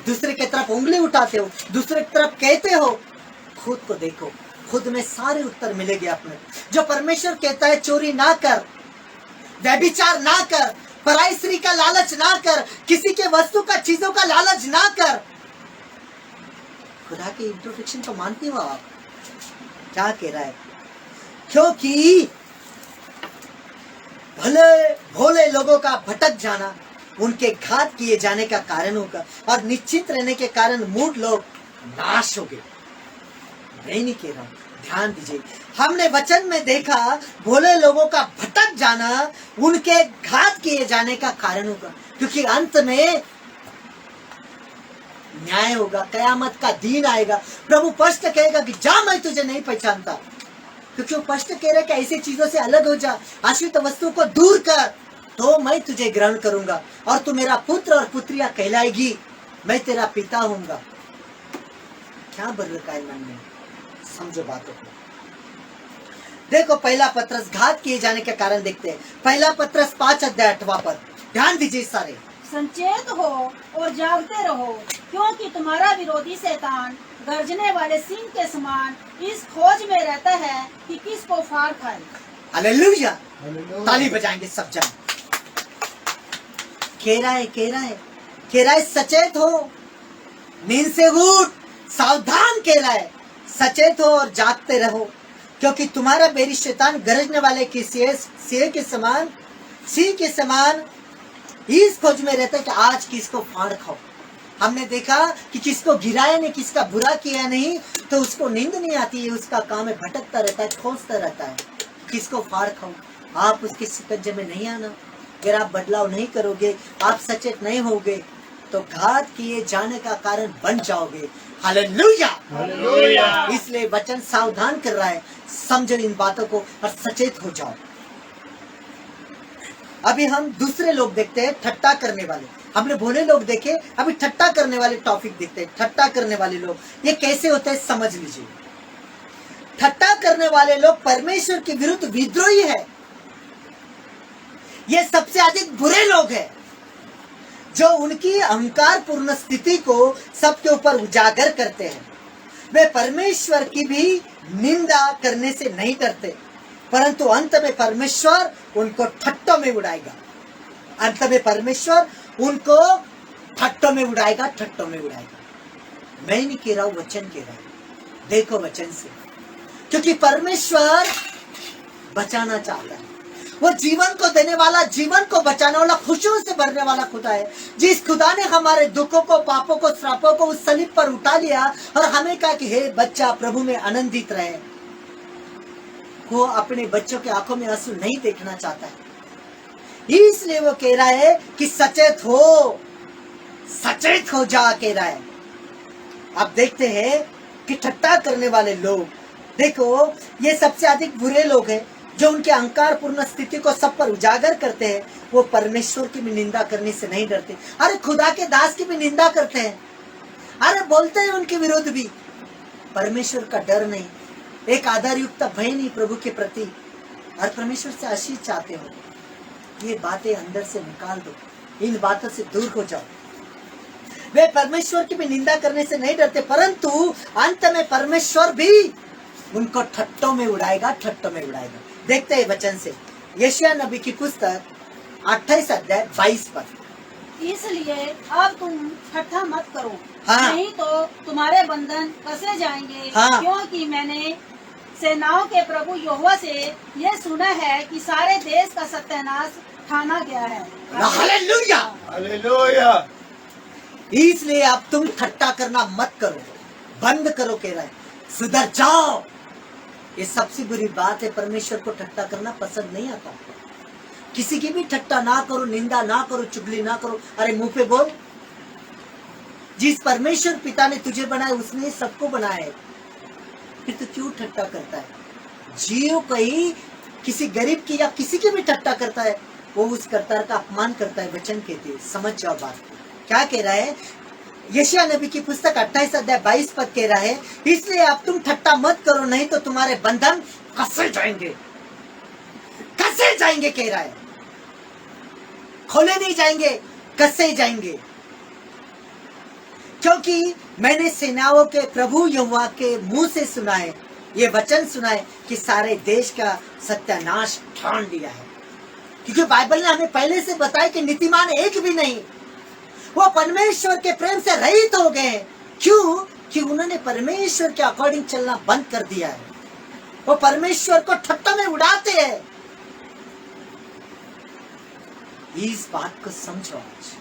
दूसरे की तरफ उंगली उठाते हो, दूसरे की तरफ कहते हो, खुद को देखो, खुद में सारे उत्तर मिलेंगे अपने। जो परमेश्वर कहता है चोरी ना कर, व्यभिचार ना कर, पराई स्त्री का लालच ना कर, किसी के वस्तु का चीजों का लालच ना कर। खुदा के इंट्रोडक्शन को मानते हो आप? क्या कह रहा है? क्योंकि भले भोले लोगों का भटक जाना उनके घात किए जाने का कारण होगा, और निश्चित रहने के कारण मूढ़ लोग नाश हो गए। मैं नहीं कह रहा हूं, ध्यान दीजिए। हमने वचन में देखा भोले लोगों का भटक जाना उनके घात किए जाने का कारण होगा, क्योंकि अंत में न्याय होगा, कयामत का दिन आएगा। प्रभु स्पष्ट कहेगा कि जा, मैं तुझे नहीं पहचानता। क्योंकि वो स्पष्ट कह रहा है कि ऐसी चीजों से अलग हो जा, आश्रित वस्तु को दूर कर, तो मैं तुझे ग्रहण करूंगा और तू मेरा पुत्र और पुत्रिया कहलाएगी, मैं तेरा पिता होऊंगा। क्या बढ़ रखा है मन में? समझो बातों को। देखो पहला पत्रस घात किए जाने के कारण देखते हैं। पहला पत्रस 5:8 पर ध्यान दीजिए सारे। संचेत हो और जागते रहो, क्योंकि तुम्हारा विरोधी शैतान गर्जने वाले सिंह के समान इस खोज में रहता है कि किसको फाड़ खाए। हालेलुया, ताली बजाएंगे सब जन। कह रहा है सचेत हो, नींद से उठ, सावधान कह रहा है, सचेत हो और जागते रहो, क्योंकि तुम्हारा बैरी शैतान गरजने वाले की सिंह के समान इस खोज में रहता है कि आज किसको फाड़ खाओ। हमने देखा कि किसको गिराया नहीं, किसका बुरा किया नहीं, तो उसको नींद नहीं आती है, उसका काम है भटकता रहता है, खोजता रहता है किसको फाड़ खाओ। आप उसके शिकंजे में नहीं आना। अगर आप बदलाव नहीं करोगे, आप सचेत नहीं होगे, तो घात किए जाने का कारण बन जाओगे। Hallelujah, hallelujah. इसलिए वचन सावधान कर रहा है, समझो इन बातों को और सचेत हो जाओ। अभी हम दूसरे लोग देखते हैं, ठट्टा करने वाले। हमने भोले लोग देखे, अभी ठट्टा करने वाले टॉपिक देखते हैं। ठट्टा करने वाले लोग ये कैसे होते हैं समझ लीजिए। ठट्टा करने वाले लोग परमेश्वर के विरुद्ध विद्रोही है। ये सबसे अधिक बुरे लोग हैं, जो उनकी अहंकार पूर्ण स्थिति को सबके ऊपर उजागर करते हैं। वे परमेश्वर की भी निंदा करने से नहीं डरते, परंतु अंत में परमेश्वर उनको ठट्टों में उड़ाएगा। अंत में परमेश्वर उनको ठट्टों में उड़ाएगा, ठट्टों में उड़ाएगा। मैं नहीं कह रहा हूं, वचन कह रहा है। देखो वचन से, क्योंकि परमेश्वर बचाना चाहता है। वो जीवन को देने वाला, जीवन को बचाने वाला, खुशियों से भरने वाला खुदा है। जिस खुदा ने हमारे दुखों को, पापों को, श्रापों को उस सलीब पर उठा लिया और हमें कहा कि हे बच्चा प्रभु में आनंदित रहे। वो अपने बच्चों के आंखों में आंसू नहीं देखना चाहता है, इसलिए वो कह रहा है कि सचेत हो, सचेत हो जा कह रहा है। अब देखते हैं कि ठट्टा करने वाले लोग, देखो ये सबसे अधिक बुरे लोग हैं, जो उनके अहंकार पूर्ण स्थिति को सब पर उजागर करते हैं। वो परमेश्वर की भी निंदा करने से नहीं डरते। अरे खुदा के दास की भी निंदा करते हैं, अरे बोलते हैं उनके विरुद्ध भी। परमेश्वर का डर नहीं, एक आदर युक्त भय नहीं प्रभु के प्रति, और परमेश्वर से आशीष चाहते हो। ये बातें अंदर से निकाल दो, इन बातों से दूर हो जाओ। वे परमेश्वर की भी निंदा करने से नहीं डरते, परंतु अंत में परमेश्वर भी उनको ठट्टों में उड़ाएगा, ठट्टों में उड़ाएगा। देखते हैं वचन से, यशायाह नबी की पुस्तक 28:22 पर। इसलिए अब तुम ठट्ठा मत करो, हाँ। नहीं तो तुम्हारे बंधन कसे जाएंगे। हाँ। क्योंकि मैंने सेनाओं के प्रभु यहोवा से यह सुना है कि सारे देश का सत्यानाश ठाना गया है। Hallelujah, hallelujah. इसलिए अब तुम ठट्टा करना मत करो, बंद करो कह रहा है, सुधर जाओ। ये सबसे बुरी बात है, परमेश्वर को ठट्टा करना पसंद नहीं आता। किसी की भी ठट्टा ना करो, निंदा ना करो, चुगली ना करो। अरे मुंह पे बोल, जिस परमेश्वर पिता ने तुझे बनाया उसने सबको बनाया है, फिर तू क्यों ठट्टा करता है? जियो कहीं किसी गरीब की या किसी की भी ठट्टा करता है, वो उस कर्ता का अपमान करता है। वचन कहते हैं, समझ जाओ बात को। क्या कह रहा है? यशायाह नबी की पुस्तक 28 अध्याय 22 पद कह रहा है, इसलिए अब तुम ठट्टा मत करो, नहीं तो तुम्हारे बंधन कसे जाएंगे, कसे जाएंगे कह रहा है। खोले नहीं जाएंगे, कसे जाएंगे। क्योंकि मैंने सेनाओं के प्रभु यहोवा के मुंह से सुना है, ये वचन सुना है कि सारे देश का सत्यानाश ठान लिया है। क्योंकि बाइबल ने हमें पहले से बताया कि नीतिमान एक भी नहीं, वो परमेश्वर के प्रेम से रहित हो गए। क्यों? कि उन्होंने परमेश्वर के अकॉर्डिंग चलना बंद कर दिया है। वो परमेश्वर को ठट्टा में उड़ाते हैं। इस बात को समझो। आज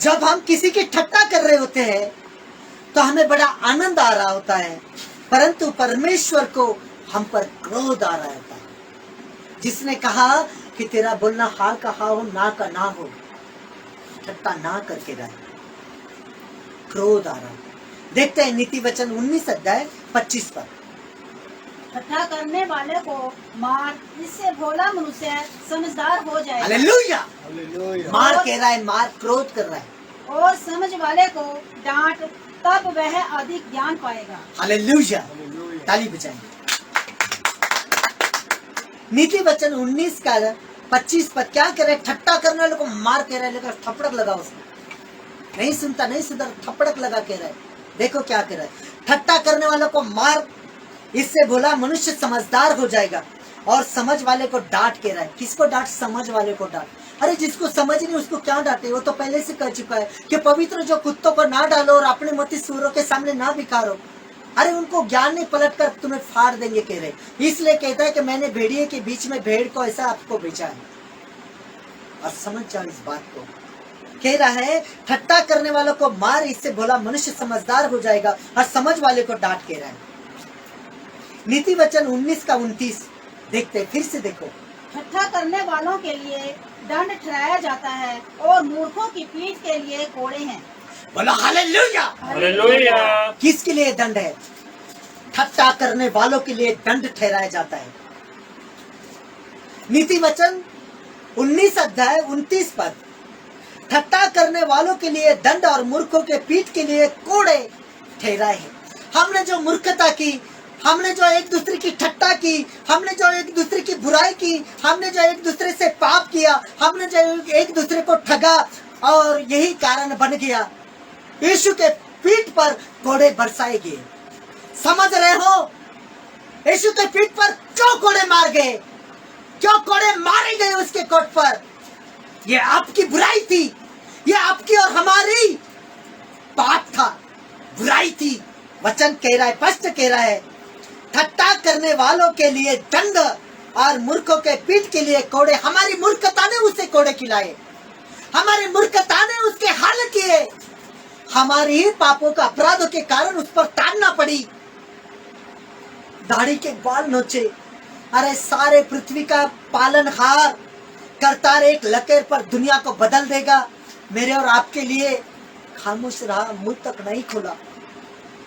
जब हम किसी की ठट्टा कर रहे होते हैं तो हमें बड़ा आनंद आ रहा होता है, परंतु परमेश्वर को हम पर क्रोध आ रहा होता है। जिसने कहा कि तेरा बोलना हाँ का हाँ हो, ना का ना हो, ठट्टा ना करके रहे, क्रोध आ रहा। देखते हैं नीति वचन 19 अध्याय 25 पर। ठट्ठा करने वाले को मार, इससे भोला मनुष्य समझदार हो जाएगा। हालेलुया। हालेलुया। मार कह रहा है, मार क्रोध कर रहा है। और समझ वाले को डांट, तब वह अधिक ज्ञान पाएगा। हालेलुया। हालेलुया। ताली बजाएंगे। नीति वचन 19 का 25 पर क्या कह रहे? ठट्टा करने वाले को मार कह रहा है, लेकर थप्पड़क लगा उसको। नहीं सुनता, नहीं सुधर, थप्पड़क लगा कह रहा है। देखो क्या कह रहा है, ठट्टा करने वालों को मार, इससे भोला मनुष्य समझदार हो जाएगा। और समझ वाले को डांट कह रहा है। किसको डांट? समझ वाले को डांट। अरे जिसको समझ नहीं उसको क्या डांटे? वो तो पहले से कह चुका है कि पवित्र जो कुत्तों को ना डालो और अपने मोती सूरों के सामने ना बिखारो। अरे उनको ज्ञान नहीं, पलट कर तुम्हें फाड़ देंगे कह रहे। इसलिए कहता है कि मैंने भेड़िए के बीच में भेड़ को ऐसा आपको बेचा है। और समझ जाओ इस बात को। कह रहा है ठट्टा करने वालों को मार, इससे भोला मनुष्य समझदार हो जाएगा। और समझ वाले को डांट कह रहा है। नीति वचन 19 का 29 देखते, फिर से देखो। ठट्ठा करने वालों के लिए दंड ठहराया जाता है और मूर्खों की पीठ के लिए कोड़े हैं। बोलो हालेलुया। हालेलुया। किसके लिए दंड है? ठट्टा करने वालों के लिए दंड ठहराया जाता है। नीति वचन 19 अध्याय 29 पद। ठट्टा करने वालों के लिए दंड और मूर्खों के पीठ के लिए कोड़े ठहराए हैं। हमने जो मूर्खता की, हमने जो एक दूसरे की ठट्टा की, हमने जो एक दूसरे की बुराई की, हमने जो एक दूसरे से पाप किया, हमने जो एक दूसरे को ठगा, और यही कारण बन गया यीशु के पीठ पर कोड़े बरसाए गए। समझ रहे हो? यीशु के पीठ पर क्यों कोड़े मार गए? क्यों कोड़े मारे गए उसके कोट पर? ये आपकी बुराई थी, ये आपकी और हमारी पाप था, बुराई थी। वचन कह रहा है, स्पष्ट कह रहा है, ठट्टा करने वालों के लिए दंड और मूर्खों के पीठ के लिए कोड़े। हमारी मूर्खता ने उसे कोड़े खिलाए, हमारी मूर्खता ने उसके हाल किए, हमारी ही पापों का अपराधों के कारण उस पर ताड़ना पड़ी। दाढ़ी के बाल नोचे। अरे सारे पृथ्वी का पालनहार करतार एक लकीर पर दुनिया को बदल देगा। मेरे और आपके लिए खामोश रहा, मुंह तक नहीं खोला।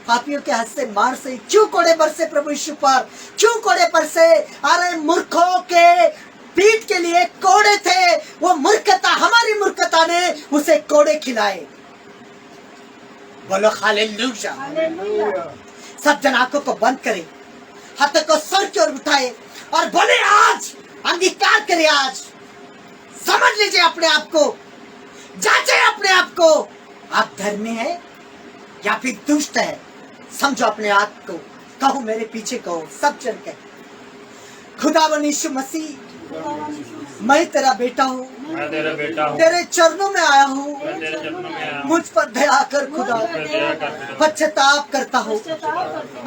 पापियों के हाथ से मार से क्यों कोड़े बरसे प्रभु यीशु पर? क्यों कोड़े बरसे? अरे मूर्खों के पीठ के लिए कोड़े थे। वो मूर्खता, हमारी मूर्खता ने उसे कोड़े खिलाए। बोलो हालेलुया। हालेलुया। सब जन आंखों को बंद करें, हाथों को सर की ओर उठाए और बोले आज अंगीकार करें। आज समझ लीजिए अपने आप को, जांचे अपने आप को, आप धर्मी है या फिर दुष्ट है। समझो अपने आप को, कहो मेरे पीछे कहो, सब जन कहे खुदावन यीशु मसीह, मैं तेरा बेटा हूँ, मैं तेरा बेटा हूँ, तेरे चरणों में आया हूँ, मैं तेरे चरणों में आया हूँ, मुझ पर दया कर खुदा, दया कर खुदा, पश्चाताप करता हूँ,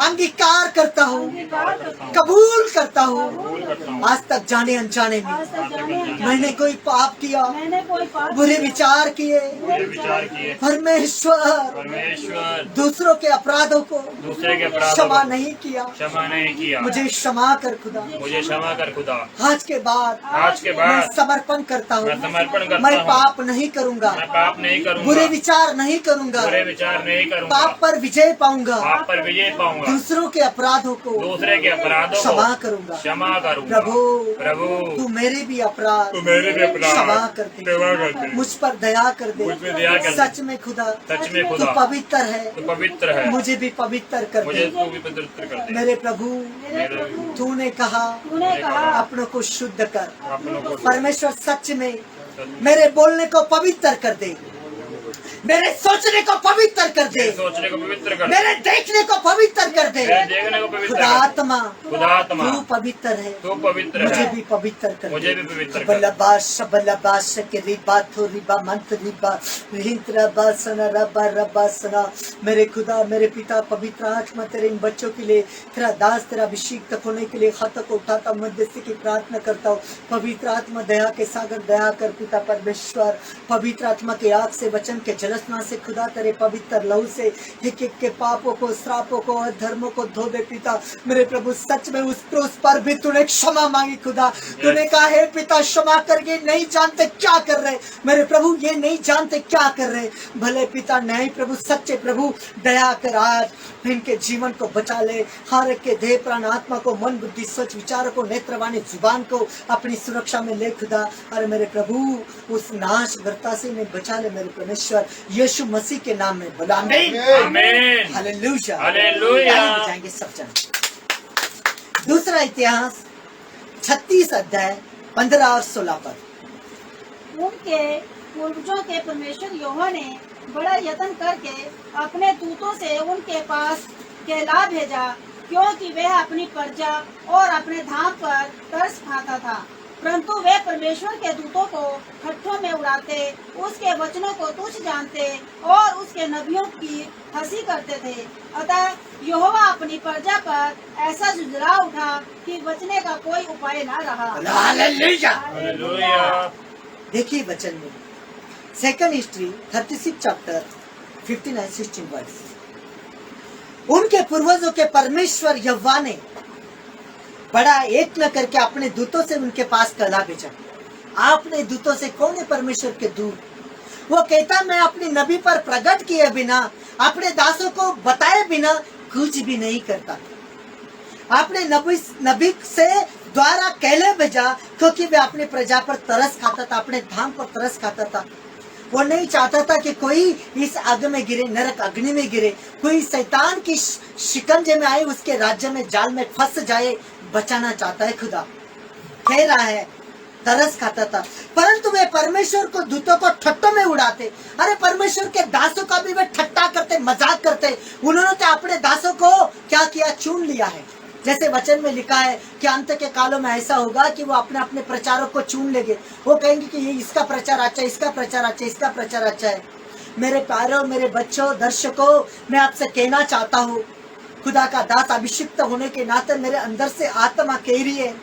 अंगीकार करता हूँ, अंगीकार करता हूँ, कबूल करता हूँ। कबूल करता हूँ। आज तक जाने अनजाने में आज तक जाने अनजाने मैंने कोई पाप किया, मैंने कोई पाप बुरे विचार किए, बुरे विचार किए, परमेश्वर परमेश्वर दूसरों के अपराधों को दूसरे के अपराधों क्षमा को नहीं किया। क्षमा नहीं किया। मुझे क्षमा कर खुदा। मुझे क्षमा कर खुदा। आज के बाद आज के मैं बाद समर्पण करता हूँ, मैं समर्पण करता मैं हूँ। पाप नहीं करूंगा, मैं पाप नहीं करूंगा, बुरे विचार नहीं करूंगा, बुरे विचार नहीं करूंगा, पाप पर विजय पाऊंगा, पाप पर विजय पाऊंगा, दूसरों के अपराधों को दूसरे के अपराधों को क्षमा करूंगा। क्षमा करूंगा। प्रभु प्रभु तू मेरे भी अपराध तू मेरे भी अपराध क्षमा कर दे, क्षमा कर दे। मुझ पर दया कर दे। मुझ पे दया कर दे। सच में खुदा सच में तू खुदा पवित्र है, तू पवित्र है, मुझे भी पवित्र कर मुझे दे। तू भी पवित्र कर दे। मेरे प्रभु तूने कहा तूने कहा अपनों को शुद्ध कर। अपनों को परमेश्वर सच में मेरे बोलने को पवित्र कर दे, मेरे सोचने को पवित्र कर दे, सोचने को पवित्र कर दे, मेरे देखने को पवित्र कर दे। मेरे देखने को पवित्र खुदा कर दे। आत्मा खुदा आत्मा तू पवित्र है, तू पवित्र मुझे है, भी पवित्र कर मुझे दे। भी पवित्र कर दे। बलबाश के रिबा थो रिबा मंत रिबा रिंत्र बासना रबा रबासना। मेरे खुदा मेरे पिता पवित्र आत्मा तेरे इन बच्चों के लिए, तेरा दास तेरा अभिषेक होने के लिए हाथों को उठाता मध्यस्थी की प्रार्थना करता हूँ। पवित्र आत्मा दया के सागर दया कर पिता परमेश्वर। पवित्र आत्मा के आग से वचन के जलस्ना से खुदा तेरे पवित्र लहू से एक एक के पापों को श्रापों को और धर्मों को धो दे पिता। मेरे प्रभु सच में उस क्रूस पर भी तूने क्षमा मांगी खुदा। तूने कहा है पिता क्षमा करके नहीं जानते क्या कर रहे। मेरे प्रभु ये नहीं जानते क्या कर रहे। भले पिता नहीं प्रभु सच्चे प्रभु दया कर आज इनके जीवन को बचा ले। हर एक के देह प्राण आत्मा को मन बुद्धि सोच विचारों को नेत्रवाणी जुबान को अपनी सुरक्षा में ले खुदा। अरे मेरे प्रभु उस नाशवर्ता से इन्हें बचा ले मेरे परमेश्वर यीशु मसीह के नाम में बोला आमीन आमीन हालेलुया हालेलुया। ताली बजाएंगे सब जन। दूसरा इतिहास 36 अध्याय 15 और 16 पर। उनके पूर्वजों के परमेश्वर यहोवा ने बड़ा यत्न करके अपने दूतों से उनके पास कहला भेजा, क्योंकि वह अपनी प्रजा और अपने धाम पर तरस खाता था। परंतु वे परमेश्वर के दूतों को हट्ठों में उड़ाते, उसके वचनों को तुच्छ जानते और उसके नबियों की हंसी करते थे। अतः यहोवा अपनी प्रजा पर ऐसा झुंझला उठा कि बचने का कोई उपाय न रहा। हालेलुया। हालेलुया। देखिए वचन में सेकंड हिस्ट्री 36 चैप्टर 59-16 वर्स। उनके पूर्वजों के परमेश्वर यहोवा ने बड़ा एक न करके अपने दूतों से उनके पास कहला भेजा। आपने दूतों से कौन है परमेश्वर के दूत? वो कहता मैं अपनी नबी पर प्रकट किए बिना, अपने दासों को बताए बिना कुछ भी नहीं करता। आपने नबी से द्वारा कहले भेजा, क्योंकि वे अपनी प्रजा पर तरस खाता था, अपने धाम पर तरस खाता था। वो नहीं चाहता था कि कोई इस आग में गिरे, नरक अग्नि में गिरे, कोई शैतान की शिकंजे में आए, उसके राज्य में जाल में फंस जाए। बचाना चाहता है खुदा। कह रहा है तरस खाता था, परंतु वे परमेश्वर को दूतों को ठट्टों में उड़ाते। अरे परमेश्वर के दासों का भी वे ठट्टा करते, मजाक करते। उन्होंने तो अपने दासों को क्या किया? चुन लिया है। जैसे वचन में लिखा है कि अंत के कालों में ऐसा होगा कि वो अपने अपने प्रचारक को चुन लेंगे। वो कहेंगे कि ये इसका प्रचार अच्छा है, इसका प्रचार अच्छा है, इसका प्रचार अच्छा है। मेरे प्यारों, मेरे बच्चों, दर्शकों, मैं आपसे कहना चाहता हूँ, खुदा का दास अभिषिक्त होने के नाते मेरे अंदर से आत्मा कह रही है,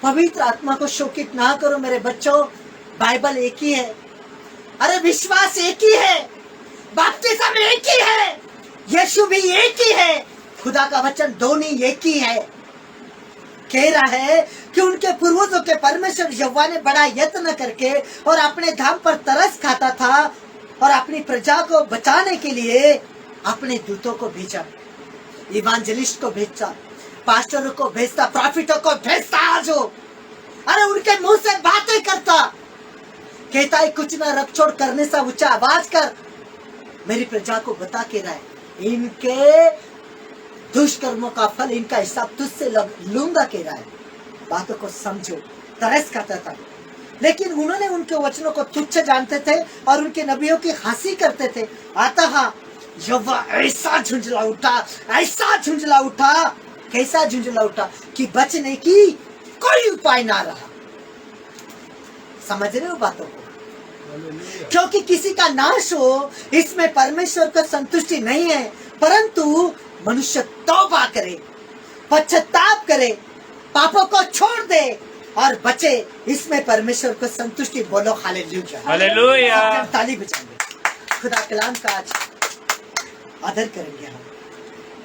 पवित्र आत्मा को शोकित ना करो मेरे बच्चों। बाइबल एक ही है, अरे विश्वास एक ही है, बपतिस्मा एक ही है, यीशु भी एक ही है, खुदा का वचन दोनों एक ही है। कह रहा है कि उनके पूर्वजों के परमेश्वर यहोवा ने बड़ा यत्न करके और अपने धाम पर तरस खाता था और अपनी प्रजा को बचाने के लिए अपने दूतों को भेजा, इवांजलिस्ट को भेजा, पास्टरों को भेजता, प्रॉफिटों को भेजता। आज अरे उनके मुंह से बातें करता, कहता है कुछ ना रख छोड़ करने से ऊंचा आवाज कर मेरी प्रजा को बता के रहा है इनके दुष्कर्मों का फल, इनका हिसाब तुझसे लूंगा कह रहा है। बातों को समझो। तरस खाता था, लेकिन उन्होंने उनके वचनों को तुच्छ जानते थे और उनके नबियों की हंसी करते थे। आता यहोवा ऐसा झुंझला उठा, ऐसा झुंझला उठा, कैसा झुंझला उठा कि बचने की कोई उपाय ना रहा। समझ रहे हो बातों को? क्योंकि किसी का नाश हो इसमें परमेश्वर को संतुष्टि नहीं है, परंतु मनुष्य तौबा करे, पश्चाताप करे, पापों को छोड़ दे और बचे, इसमें परमेश्वर को संतुष्टि। बोलो हालेलुया हालेलुया। ताली बजाएंगे। खुदा कलाम का आज आदर करेंगे हम।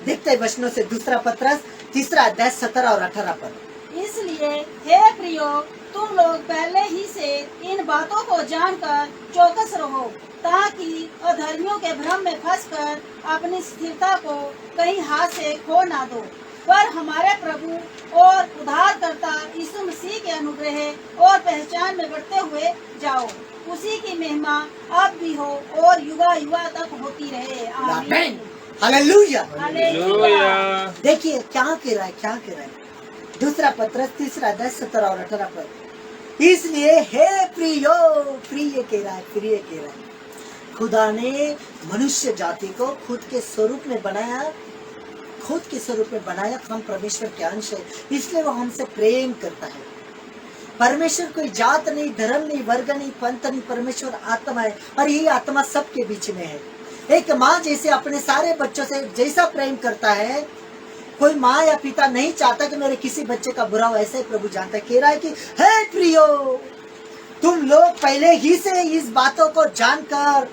देखते हैं वचनों से दूसरा पत्रस 3 अध्याय 17 और 18 पर। इसलिए हे प्रियो, तुम लोग पहले ही से इन बातों को जानकर चौकस रहो, ताकि अधर्मियों के भ्रम में फंसकर अपनी स्थिरता को कहीं हाथ से खो ना दो, पर हमारे प्रभु और उद्धारकर्ता यीशु मसीह के अनुग्रह और पहचान में बढ़ते हुए जाओ। उसी की महिमा अब भी हो और युगा युगा तक होती रहे। आमीन। हालेलुया। हालेलुया। देखिए क्या कह रहा है, क्या कह रहा है। दूसरा पत्रस 3:17 और 18 पर, इसलिए हे प्रियो, प्रिय कह रहा है, प्रिय कह रहा है, खुदा ने मनुष्य जाति को खुद के स्वरूप में बनाया, खुद के स्वरूप में बनाया। हम परमेश्वर के अंश है, इसलिए वो हमसे प्रेम करता है। परमेश्वर कोई जात नहीं, धर्म नहीं, वर्ग नहीं, पंथ नहीं, परमेश्वर आत्मा है और यही आत्मा सबके बीच में है। एक माँ जैसे अपने सारे बच्चों से जैसा प्रेम करता है, कोई माँ या पिता नहीं चाहता कि मेरे किसी बच्चे का बुरा हो, ऐसे ही प्रभु जानता है। कह रहा है कि हे प्रियो, तुम लोग पहले ही से इस बातों को जानकर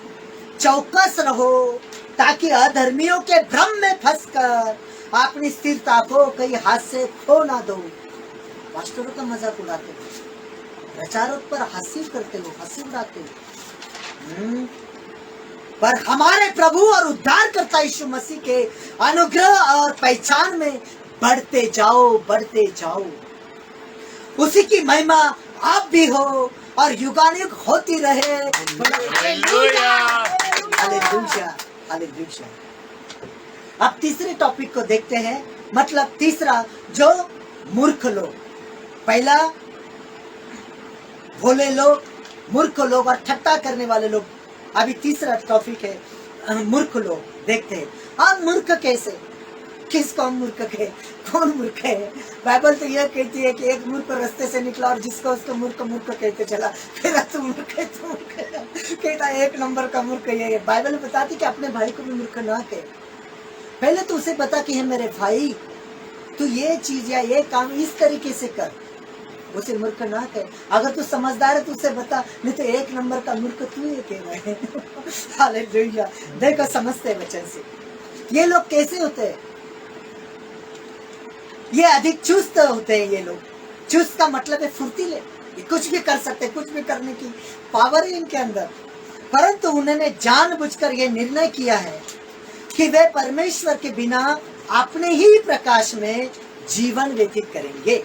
चौकस रहो, ताकि अधर्मियों के भ्रम में फंसकर अपनी स्थिरता को कहीं हाथ से खो ना दो। पास्टरों का मजाक उड़ाते हो, प्रचारों पर हंसी करते हो, हंसी उड़ाते हो, पर हमारे प्रभु और उद्धारकर्ता यीशु मसीह के अनुग्रह और पहचान में बढ़ते जाओ, बढ़ते जाओ। उसी की महिमा आप भी हो और युगानुग होती रहे। हालेलुया। Hallelujah, hallelujah. अब तीसरे टॉपिक को देखते हैं, मतलब तीसरा, जो मूर्ख लोग। पहला भोले लोग, मूर्ख लोग और ठट्टा करने वाले लोग। अभी तीसरा टॉपिक है मूर्ख लोग। देखते हैं आप मूर्ख कैसे, किसको मूर्ख कहे, कौन मूर्ख है। बाइबल तो यह कहती है कि एक मूर्ख रास्ते से निकला और जिसको उसको मूर्ख मूर्ख कहते चला, फिर तू मूर्ख है, तू मूर्ख है, कहता एक नंबर का मूर्ख ये है। बाइबल बताती कि अपने भाई को भी मूर्ख ना कहे। पहले तो उसे बता कि है मेरे भाई, तू ये चीज या ये काम इस तरीके से कर, उसे मूर्ख ना कहे। अगर तू समझदार है तो उसे बता, नहीं तो एक नंबर का मूर्ख तू ही कह रहा है। हालेलुया। देखो समझते वचन से ये लोग कैसे होते हैं, ये अधिक चुस्त होते हैं। ये लोग, चुस्त का मतलब है फुर्तीले, कुछ भी कर सकते, कुछ भी करने की पावर है इनके अंदर। परंतु उन्होंने जानबूझकर ये निर्णय किया है कि वे परमेश्वर के बिना अपने ही प्रकाश में जीवन व्यतीत करेंगे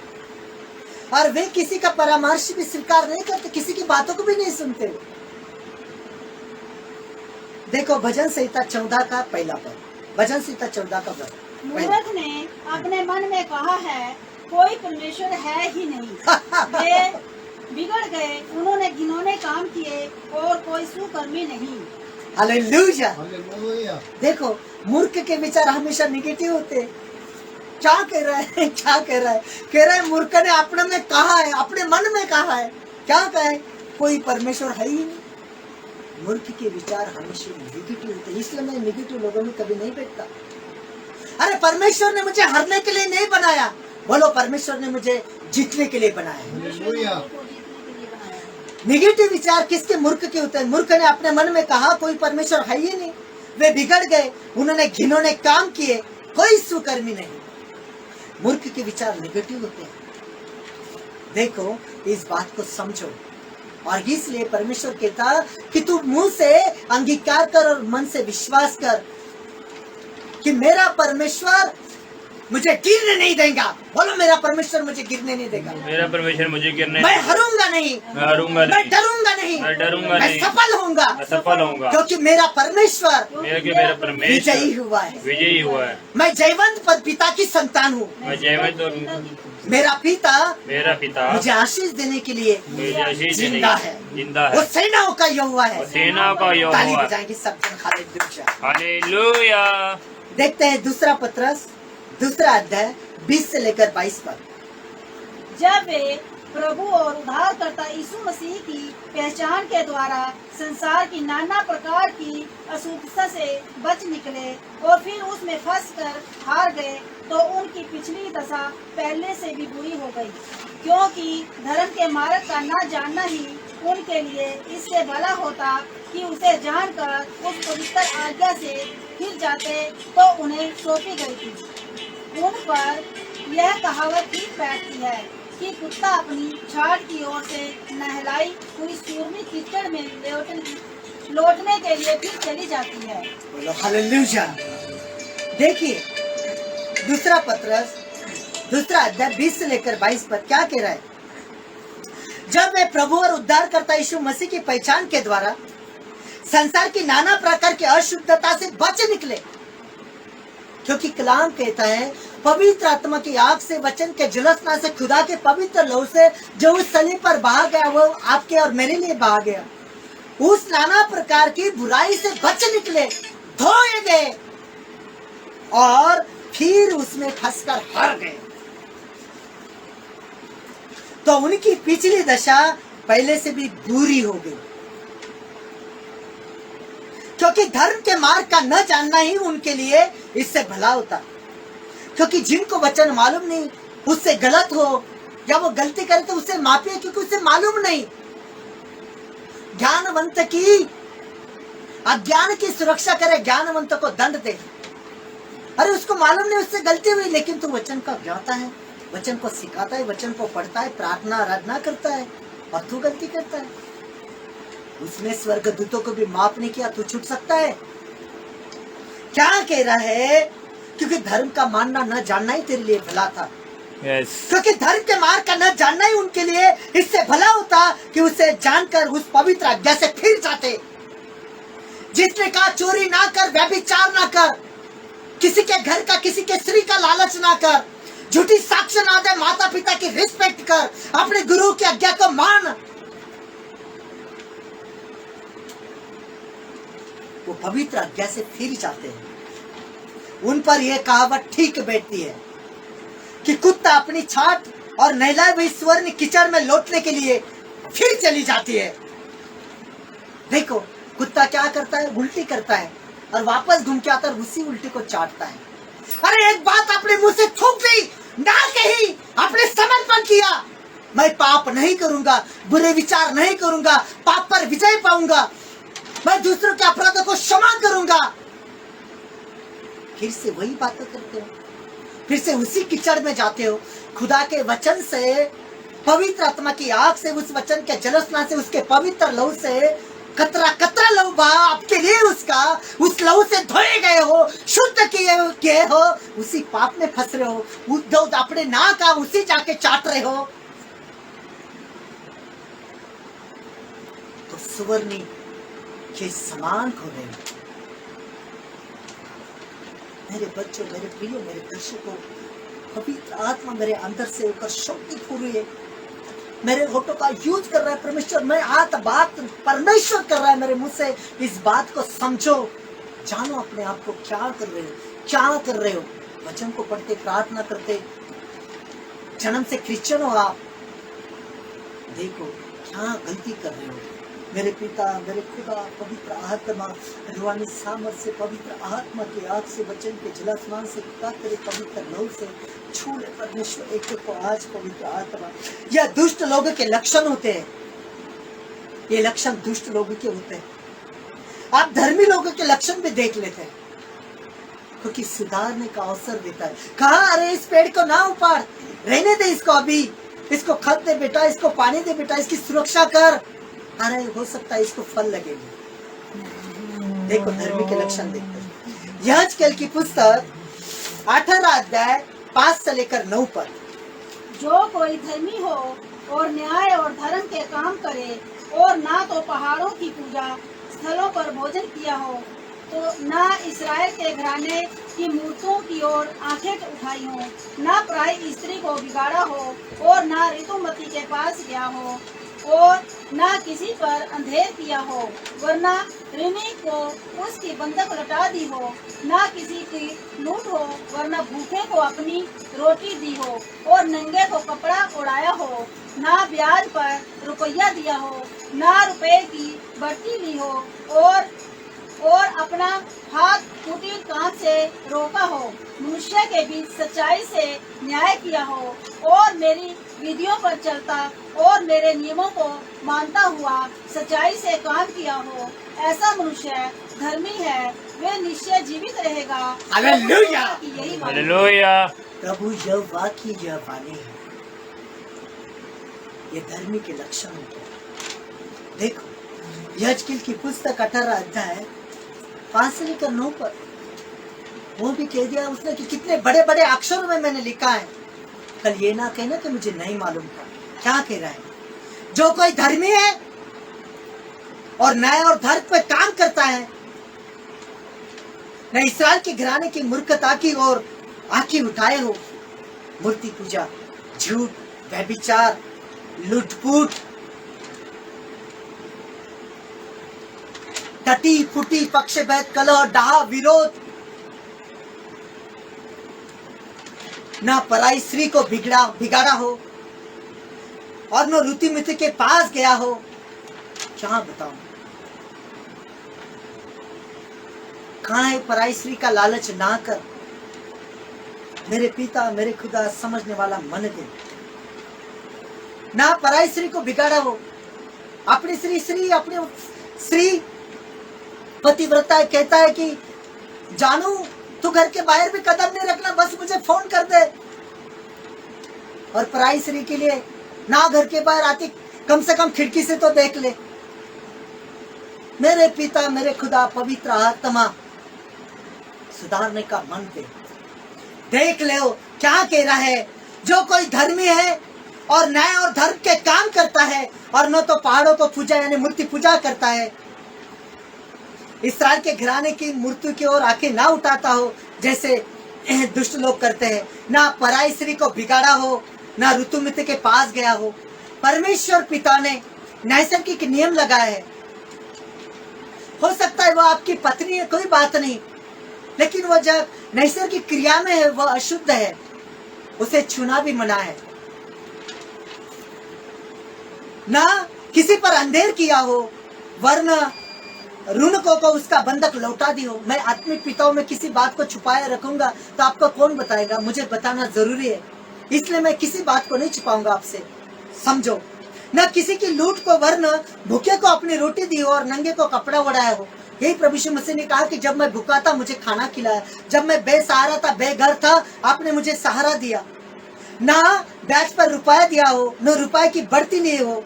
और वे किसी का परामर्श भी स्वीकार नहीं करते, किसी की बातों को भी नहीं सुनते। देखो भजन संहिता 14 का पहला पद, भजन संहिता 14 का पद। मूर्ख ने अपने मन में कहा है, कोई परमेश्वर है ही नहीं। वे बिगड़ गए, उन्होंने घिनौने काम किए और कोई सुकर्मी नहीं। हालेलुया। देखो मूर्ख के विचार हमेशा निगेटिव होते हैं। क्या कह रहा है, क्या कह रहा है, कह रहा है मूर्ख ने अपने में कहा है, अपने मन में कहा है, क्या कहा है, कोई परमेश्वर है ही नहीं। मूर्ख के विचार हमेशा निगेटिव होते हैं, इसलिए मैं निगेटिव लोगों में कभी नहीं बैठता। अरे परमेश्वर ने मुझे हारने के लिए नहीं बनाया, बोलो परमेश्वर ने मुझे जीतने के लिए बनाया। निगेटिव विचार किसके, मूर्ख के होते हैं। मूर्ख ने अपने मन में कहा कोई परमेश्वर है ही नहीं, वे बिगड़ गए, उन्होंने घिनौने काम किए, कोई सुकर्मी नहीं। मूर्ख के विचार नेगेटिव होते हैं। देखो इस बात को समझो, और इसलिए परमेश्वर कहता कि तू मुंह से अंगीकार कर और मन से विश्वास कर कि मेरा परमेश्वर मुझे गिरने नहीं देगा। बोलो मेरा परमेश्वर मुझे गिरने नहीं देगा। मेरा परमेश्वर मुझे गिरने, मैं हारूंगा नहीं, मैं हारूंगा नहीं, मैं डरूंगा नहीं, मैं डरूंगा मैं नहीं, सफल होऊंगा, मैं सफल होऊंगा, क्योंकि मेरा परमेश्वर मेरा परमेश्वर विजयी हुआ है। विजयी हुआ है। मैं जयवंत पर पिता की संतान हूँ। मैं जयवंत और मेरा पिता मुझे आशीष देने के लिए मुझे आशीष देने जिंदा है, जिंदा वो है, सेनाओं का यहोवा है। सेना का ताली यहोवा। बजाएंगे सब जन। हालेलुया। हालेलुया। देखते हैं दूसरा पत्रस, दूसरा अध्याय 20 से लेकर 22 पर। जब वे प्रभु और उद्धारकर्ता यीशु मसीह की पहचान के द्वारा संसार की नाना प्रकार की अशुद्धता से बच निकले और फिर उसमें फंसकर हार गए, तो उनकी पिछली दशा पहले से भी बुरी हो गई, क्योंकि धर्म के मार्ग का न जानना ही उनके लिए इससे भला होता कि उसे जानकर उस पवित्र आज्ञा से फिर जाते तो उन्हें सौंपी गई थी। उन पर यह कहावत ठीक बैठती है, कि कुत्ता अपनी छाट की ओर से नहलाई हुई सूरमी कीचड़ में लौटने के लिए फिर चली जाती है। बोलो हालेलुया। देखिए दूसरा पत्रस दूसरा अध्याय 20 से लेकर 22 पर क्या कह रहा है। जब वे प्रभु और उद्धारकर्ता यीशु मसीह की पहचान के द्वारा संसार की नाना प्रकार की अशुद्धता से बच निकले, क्योंकि कलाम कहता है पवित्र आत्मा की आग से वचन के जुलसना से खुदा के पवित्र लहू से जो उस सलीब पर बहा गया वो आपके और मेरे लिए बहा गया, उस नाना प्रकार की बुराई से बच निकले, धोए गए और फिर उसमें फंसकर हार गए। तो उनकी पिछली दशा पहले से भी बुरी हो गई, क्योंकि धर्म के मार्ग का न जानना ही उनके लिए इससे भला होता। क्योंकि जिनको वचन मालूम नहीं, उससे गलत हो या वो गलती करे तो उसे माफिए, क्योंकि उसे मालूम नहीं। ज्ञानवंत की अज्ञान की सुरक्षा करे, ज्ञानवंत को दंड दे। अरे उसको मालूम नहीं उससे गलती हुई, लेकिन तू वचन का ज्ञाता है, वचन को सिखाता है, वचन को पढ़ता है, प्रार्थना आराधना करता है, और तू गलती करता है। उसने स्वर्गदूतों को भी माफ नहीं किया, तू छूट सकता है? क्या कह रहा है? क्योंकि धर्म का मानना न जानना ही तेरे लिए भला था। क्योंकि धर्म के मार्ग का न जानना ही उनके लिए इससे भला होता कि उसे जानकर उस पवित्र आज्ञा से फिर जाते। जिसने कहा चोरी ना कर, व्यभिचार ना कर, किसी के घर का किसी के स्त्री का लालच ना कर, झूठी साक्ष्य ना दे, माता पिता की रिस्पेक्ट कर, अपने गुरु की आज्ञा को मान, वो पवित्र आज्ञा से फिर जाते हैं। उन पर यह कहावत ठीक बैठती है कि कुत्ता अपनी छाट और नहलाए हुई स्वर्ण कीचड़ में लौटने के लिए फिर चली जाती है। देखो कुत्ता क्या करता है, उल्टी करता है और वापस घूम के आता है, उसी उल्टी को चाटता है। अरे एक बात अपने मुंह से थूक दी, ना कही, अपने समर्पण किया, मैं पाप नहीं करूंगा, बुरे विचार नहीं करूंगा, पाप पर विजय पाऊंगा, मैं दूसरों के अपराधों को क्षमा करूंगा। फिर से वही बातें करते हो, फिर से उसी कीचड़ में जाते हो। खुदा के वचन से, पवित्र आत्मा की आग से, उस वचन के जलस्ना से, उसके पवित्र लहू से कतरा कतरा लहू बहा आपके लिए, उसका उस लहू से धोए गए हो, शुद्ध किए हो, उसी पाप में फंस रहे हो, उस अपने ना का उसी जाके चाट रहे हो। तो सुवर्णी के समान खो गए। मेरे बच्चों, मेरे प्रियो, मेरे दर्शकों, पवित्र आत्मा मेरे अंदर से होकर शक्ति पूरी है, मेरे होठों का यूज कर रहा है परमेश्वर। मैं बात परमेश्वर कर रहा है मेरे मुंह से। इस बात को समझो, जानो अपने आप को क्या कर रहे हो, क्या कर रहे हो। वचन को पढ़ते, प्रार्थना करते, जन्म से क्रिश्चियन हो आप, देखो क्या गलती कर रहे हो। मेरे पिता, मेरे खुदा, पवित्र आत्मा, रूहानी सामर्थ से, पवित्र आत्मा की आग से, वचन के जलास्मान से, तेरे पवित्र लहू से छू ले परमेश्वर एक को आज। पवित्र आत्मा, यह दुष्ट लोगों के लक्षण होते हैं, ये लक्षण दुष्ट लोगों के होते हैं। आप धर्मी लोगों के लक्षण भी देख लेते हैं, क्योंकि सुधारने का अवसर देता है। कहा अरे इस पेड़ को ना उपाड़, रहने दे इसको, अभी इसको खत दे बेटा, इसको पानी दे बेटा, इसकी सुरक्षा कर, अरे हो सकता है इसको फल लगेगा। देखो धर्मी के लक्षण देखते हैं। यहेजकेल की पुस्तक 18 अध्याय 5 से लेकर 9 पर, जो कोई धर्मी हो और न्याय और धर्म के काम करे और ना तो पहाड़ों की पूजा स्थलों पर भोजन किया हो, तो ना इस्राएल के घराने की मूर्तियों की ओर आंखें उठाई हो, ना पराई स्त्री को बिगाड़ा हो, और ना ऋतुमती के पास गया हो, और ना किसी पर अंधेर किया हो, वरना ऋणी को उसकी बंधक लौटा दी हो, ना किसी की लूट हो, वरना भूखे को अपनी रोटी दी हो, और नंगे को कपड़ा उड़ाया हो, ना ब्याज पर रुपया दिया हो, ना रुपए की बढ़ती ली हो, और अपना हाथ फूटी कांच से रोका हो, मनुष्य के बीच सच्चाई से न्याय किया हो, और मेरी विधियों पर चलता और मेरे नियमों को मानता हुआ सच्चाई से काम किया हो, ऐसा मनुष्य धर्मी है, वे निश्चय जीवित रहेगा। हालेलुया, यही हालेलुया। प्रभु यहोवा की यह वाणी है। ये धर्मी के लक्षण होते हैं। देखो यजकिल की पुस्तक 18 अध्याय 5 से लेकर 9 पर वो भी कह दिया उसने कि कितने बड़े बड़े अक्षरों में मैंने लिखा है। कल ये ना कहना कि मुझे नहीं मालूम था। क्या कह रहा है? जो कोई धर्मी है और न्याय और धर्म पे काम करता है, न इस्राएल के घराने की मूर्खता की ओर आंखें उठाए हो, मूर्ति पूजा, झूठ, व्यभिचार, लूटपूट, टटी फुटी, पक्षभेद, कलह, डाह, विरोध, ना पराई स्त्री को बिगाड़ा हो और न रीति के पास गया हो। क्या बताऊं? कहां है पराई स्त्री का लालच ना कर। मेरे पिता मेरे खुदा समझने वाला मन दे। ना पराई स्त्री को बिगाड़ा हो। अपनी स्त्री पतिव्रता कहता है कि जानू तू घर के बाहर भी कदम नहीं रखना, बस मुझे फोन कर दे। और पराई स्त्री के लिए ना घर के बाहर आती, कम से कम खिड़की से तो देख ले। मेरे पिता मेरे खुदा पवित्र आत्मा सुधारने का मन दे। देख ले क्या कह रहा है। जो कोई धर्मी है और न्याय और धर्म के काम करता है और न तो पहाड़ों को पूजा यानी मूर्ति पूजा करता है, इस्राएल के घराने की मूर्ति की ओर आंखें ना उठाता हो जैसे दुष्ट लोग करते हैं, ना पराई स्त्री को बिगाड़ा हो, ना ऋतुमिति के पास गया हो। परमेश्वर पिता ने नैसर्गिक नियम लगाया है। हो सकता है वो आपकी पत्नी है, कोई बात नहीं, लेकिन वो जब नैसर्गिक क्रिया में है वो अशुद्ध है, उसे छूना भी मना है। ना किसी पर अंधेर किया हो वरना ऋण को उसका बंधक लौटा दी हो। मैं आत्मिक पिताओं में किसी बात को छुपाए रखूंगा तो आपको कौन बताएगा? मुझे बताना जरूरी है, इसलिए मैं किसी बात को नहीं छुपाऊंगा आपसे। समझो, न किसी की लूट को वरना भूखे को अपनी रोटी दी हो और नंगे को कपड़ा उड़ाया हो। यही प्रभु यीशु मसीह ने कहा कि जब मैं भूखा था मुझे खाना खिलाया, जब मैं बेसहारा था बेघर था आपने मुझे सहारा दिया। ना ब्याज पर रुपया दिया हो, न रुपए की बढ़ती नहीं हो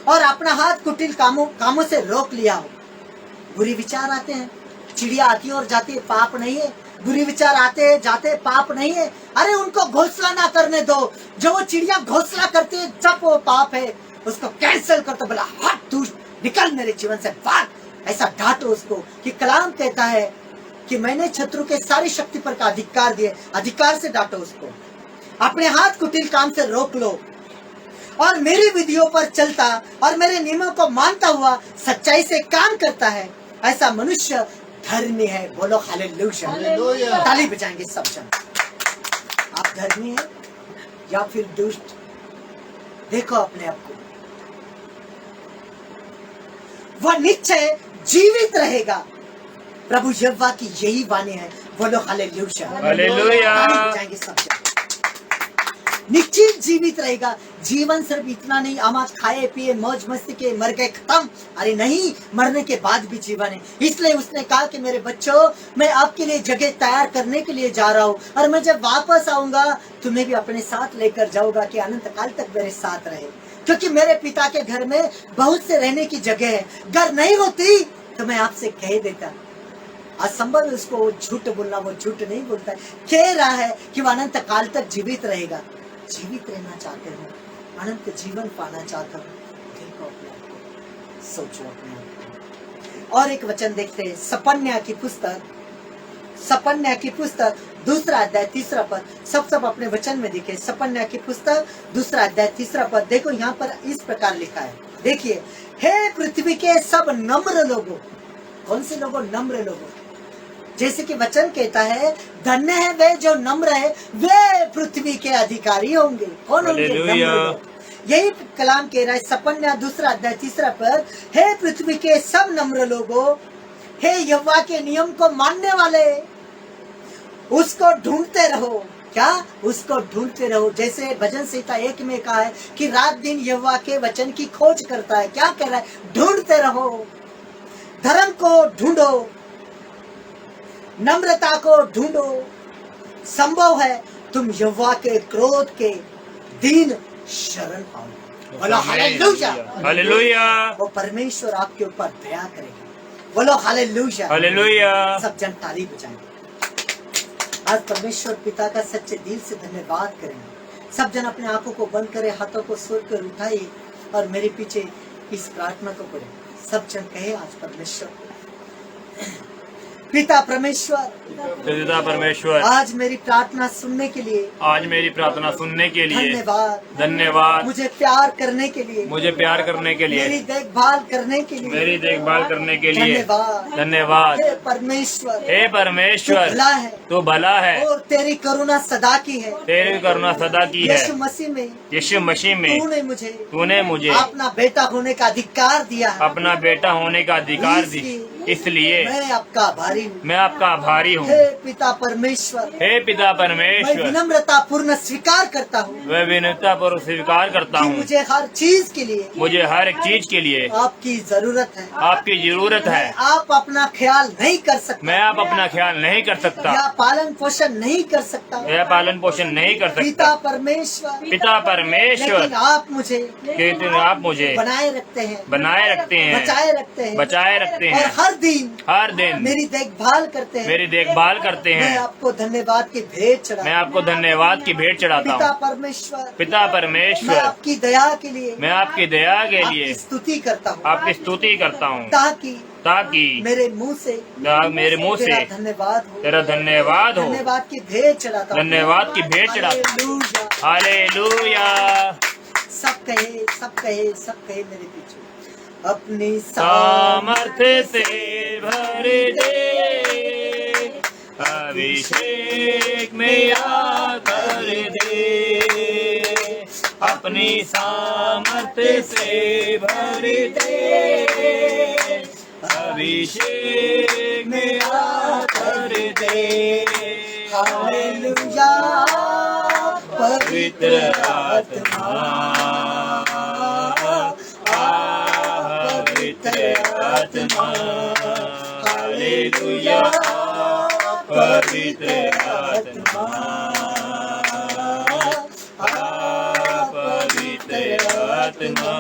और अपना हाथ कुटिल कामों से रोक लिया हो। बुरी विचार आते हैं, चिड़िया आती है और जाती है, पाप नहीं है। बुरी विचार आते हैं जाते पाप नहीं है। अरे उनको घोंसला ना करने दो। जो वो चिड़िया घोंसला करती है जब वो पाप है, उसको कैंसिल कर दो। बोला हट तू निकल मेरे जीवन से भाग। ऐसा डांटो उसको कि कलाम कहता है कि मैंने शत्रु के सारी शक्ति पर का अधिकार दिए। अधिकार से डांटो उसको। अपने हाथ कुटिल काम से रोक लो और मेरी विधियों पर चलता और मेरे नियमों को मानता हुआ सच्चाई से काम करता है, ऐसा मनुष्य धर्मी है। बोलो हालेलुया। ताली बजाएंगे सब जन। आप धर्मी है या फिर दुष्ट? देखो अपने आप को। वह निश्चय जीवित रहेगा। प्रभु यहोवा की यही वाणी है। बोलो हालेलुया। ताली बजाएंगे सब जन। निश्चित जीवित रहेगा। जीवन सिर्फ इतना नहीं आमाज खाए पिए मौज मस्ती के मर गए खत्म। अरे नहीं, मरने के बाद भी जीवन है। इसलिए उसने कहा कि मेरे बच्चों मैं आपके लिए जगह तैयार करने के लिए जा रहा हूँ और मैं जब वापस आऊंगा तुम्हें भी अपने साथ लेकर जाऊंगा कि अनंत काल तक मेरे साथ रहे। क्योंकि मेरे पिता के घर में बहुत से रहने की जगह है। घर नहीं होती तो मैं आपसे कह देता। असंभव है उसको झूठ बोलना, वो झूठ नहीं बोलता है। कह रहा है कि वो अनंत काल तक जीवित रहेगा। जीवित रहना चाहते हो, अनंत जीवन पाना चाहते हो, देखो अपने आप को, सोचो अपने आप को। और एक वचन देखते हैं सपन्या की पुस्तक 2 अध्याय 3 पद। सब अपने वचन में देखे। सपन्या की पुस्तक 2 अध्याय 3 पद। देखो यहाँ पर इस प्रकार लिखा है। देखिए, हे पृथ्वी के सब नम्र लोगों। कौन से लोगों? नम्र लोगों। जैसे कि वचन कहता है धन्य है वे जो नम्र है, वे पृथ्वी के अधिकारी होंगे। कौन होंगे? नम्र लोग। यही कलाम कह रहा है सपन्या 2 अध्याय 3 पर। हे पृथ्वी के सब नम्र लोगों, हे यहोवा के नियम को मानने वाले, उसको ढूंढते रहो। क्या? उसको ढूंढते रहो। जैसे भजन संहिता 1 में कहा है कि रात दिन यहोवा के वचन की खोज करता है। क्या कह रहा है? ढूंढते रहो, धर्म को ढूंढो, नम्रता को ढूंढो। संभव है तुम यहोवा के क्रोध के दिन शरण पाओ। बोलो हालेलुया। हालेलुया। वो परमेश्वर आपके ऊपर दया करेगा। बोलो हालेलुया। हालेलुया। सब जन ताली बजाएंगे। आज परमेश्वर पिता का सच्चे दिल से धन्यवाद करेंगे। सब जन अपने आंखों को बंद करें, हाथों को सोच कर उठाइए और मेरे पीछे इस प्रार्थना को पढ़े। सब जन कहे आज परमेश्वर पिता परमेश्वर, पिता परमेश्वर, आज मेरी प्रार्थना सुनने के लिए, आज मेरी प्रार्थना सुनने के लिए धन्यवाद। धन्यवाद। मुझे प्यार करने के लिए, मुझे प्यार करने के लिए, मेरी देखभाल करने के लिए, मेरी देखभाल करने के लिए धन्यवाद। धन्यवाद। हे परमेश्वर, हे तू परमेश्वर, भला है तू भला है और तेरी करुणा सदा की है। तेरी करुणा सदा की है। यीशु मसीह में यीशु मसीह में तूने मुझे अपना बेटा होने का अधिकार दिया है। अपना बेटा होने का अधिकार दी, इसलिए मैं आपका आभारी हूँ। मैं आपका आभारी हूँ। हे पिता परमेश्वर, हे पिता मैं परमेश्वर, विनम्रता पूर्ण स्वीकार करता हूँ मैं विनम्रता पूर्वक स्वीकार करता कि हूँ मुझे हर चीज के लिए मुझे हर एक चीज के लिए आपकी जरूरत है। आपकी जरूरत है। आप अपना ख्याल नहीं कर सकते, मैं आप अपना ख्याल नहीं कर सकता, या पालन पोषण नहीं कर सकता। यह पालन पोषण नहीं कर पिता सकता। परमेश्वर, पिता परमेश्वर, लेकिन आप मुझे लेकिन आप मुझे बनाए रखते हैं, बनाए रखते हैं, बचाए रखते हैं, बचाए रखते और हैं, हर दिन हर दिन मेरी देखभाल करते हैं। मेरी देखभाल करते मैं हैं। आपको धन्यवाद की भेंट चढ़ा। मैं आपको धन्यवाद की भेंट चढ़ाता पिता हूँ। परमेश्वर, पिता मैं परमेश्वर, आपकी दया के लिए, मैं आपकी दया के आपकी लिए स्तुति करता हूँ, आपकी स्तुति करता हूँ, ताकि मेरे मुंह से मेरे मुंह तेरा से धन्यवाद हो। तेरा धन्यवाद हो। धन्यवाद की भेंट चढ़ाता हूँ। धन्यवाद की भेंट चढ़ाता हूँ। हालेलुया। हालेलुया। सब कहे, सब कहे, सब कहे मेरे पीछे अपनी सामर्थ्य से भर दे, अभिषेक में आकर दे, अपनी सामर्थ्य से भर दे, अभिषेक में आकर दे। हालेलुया। पवित्र आत्मा, पवित्र आत्मा, हालेलुया। पवित्र आत्मा, पवित्र आत्मा।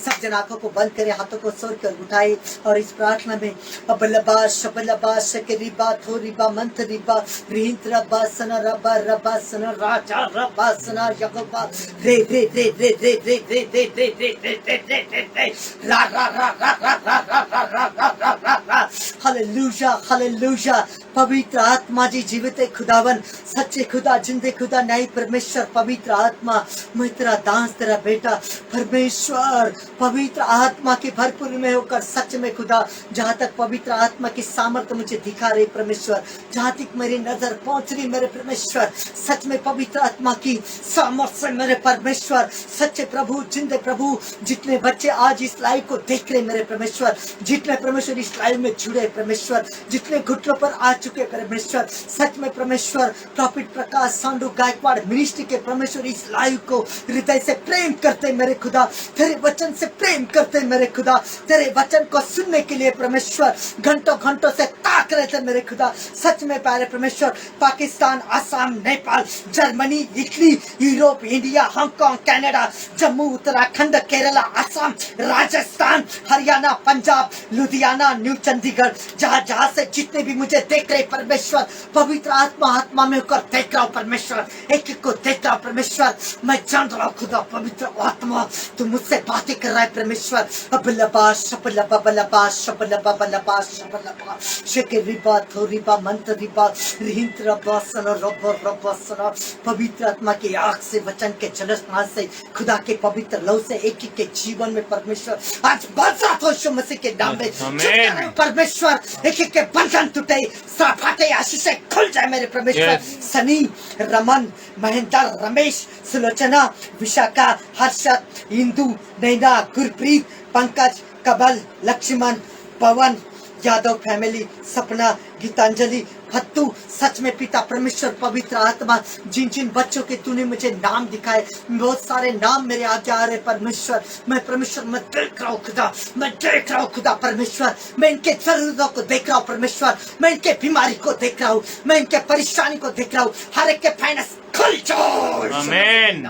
सब जन आंखों को बंद करे, हाथों को सोर कर उठाए और इस प्रार्थना में अबलबा शबलबा शकरिबा थोरिबा मंथरिबा रिंत्रबा सना रबा रबा सना राजा रबा सना यगबा रे रे रे रे रे रे रे रे रे रे रे रे रे रे रे रा रा रा रा रा रा रा रा रा रा रा रा रा। Hallelujah, hallelujah. पवित्र आत्मा जी, जीवित खुदावन, सच्चे खुदा, जिंदे खुदा, न्यायी परमेश्वर, पवित्र आत्मा, मैं तेरा दास, तेरा बेटा परमेश्वर, पवित्र आत्मा की भरपूर में होकर सच में खुदा, जहाँ तक पवित्र आत्मा की सामर्थ्य मुझे दिखा रही परमेश्वर, जहाँ तक मेरी नजर पहुंच रही मेरे परमेश्वर, सच में पवित्र आत्मा की सामर्थ्य मेरे परमेश्वर, सच्चे प्रभु, जिंदे प्रभु, जितने बच्चे आज इस लाइव को देख रहे मेरे परमेश्वर, जितने परमेश्वर इस लाइव में जुड़े परमेश्वर, जितने घुटनों पर आ चुके परमेश्वर, सच में परमेश्वर, प्रॉफिट प्रकाश सांडू गायकवाड़ मिनिस्ट्री के परमेश्वर इस लाइव को हृदय से प्रेम करते मेरे खुदा, तेरे वचन से प्रेम करते मेरे खुदा, तेरे वचन को सुनने के लिए परमेश्वर घंटों घंटों से ताक रहे थे मेरे खुदा। सच में प्यारे परमेश्वर, Pakistan, Assam, Nepal, Germany, Italy, Europe, India, Hong Kong, Canada, Jammu, Uttarakhand, Kerala, Assam, Rajasthan, Haryana, Punjab, Ludhiana, new Chandigarh, जहाँ जहाँ से जितने भी मुझे देख रहे परमेश्वर, पवित्र आत्मा में होकर देख रहा हूँ परमेश्वर, एक एक को देख रहा हूँ परमेश्वर, मैं जान रहा हूँ खुदा, पवित्र आत्मा तू मुझसे बातें कर रहा है परमेश्वर। अबलबा शपलबा बलबा शपलबा बलबा शपलबा शकरिबा थोरिबा मंतरिबा रिंत्रबा सना रबा रबा सना। पवित्र आत्मा की आग से, वचन के जलस्नान से, खुदा के पवित्र लहू से एक एक के जीवन में परमेश्वर आज बरसा हो यीशु मसीह के नाम में परमेश्वर, एक एक के बंधन टूटे, सराफाते आशीषें खुल जाए मेरे परमेश्वर। सनी, रमन, महेंद्र, रमेश, सुलोचना, विशाखा, हर्षद, इंदु, नैना, गुरप्रीत, पंकज, कबल, लक्ष्मण, पवन, यादव फैमिली, सपना, गीतांजलि, फत्तू, सच में पिता परमेश्वर, पवित्र आत्मा, जिन जिन बच्चों के तूने मुझे नाम दिखाए, बहुत सारे नाम मेरे आगे आ रहे परमेश्वर, मैं परमेश्वर मैं देख रहा हूँ खुदा, मैं देख रहा हूँ खुदा परमेश्वर, मैं इनके जरूरतों को देख रहा हूँ परमेश्वर, मैं इनके बीमारी को देख रहा हूँ, मैं इनके परेशानी को देख रहा हूँ, हर एक के फाइनेंस खुल जाओ, आमीन।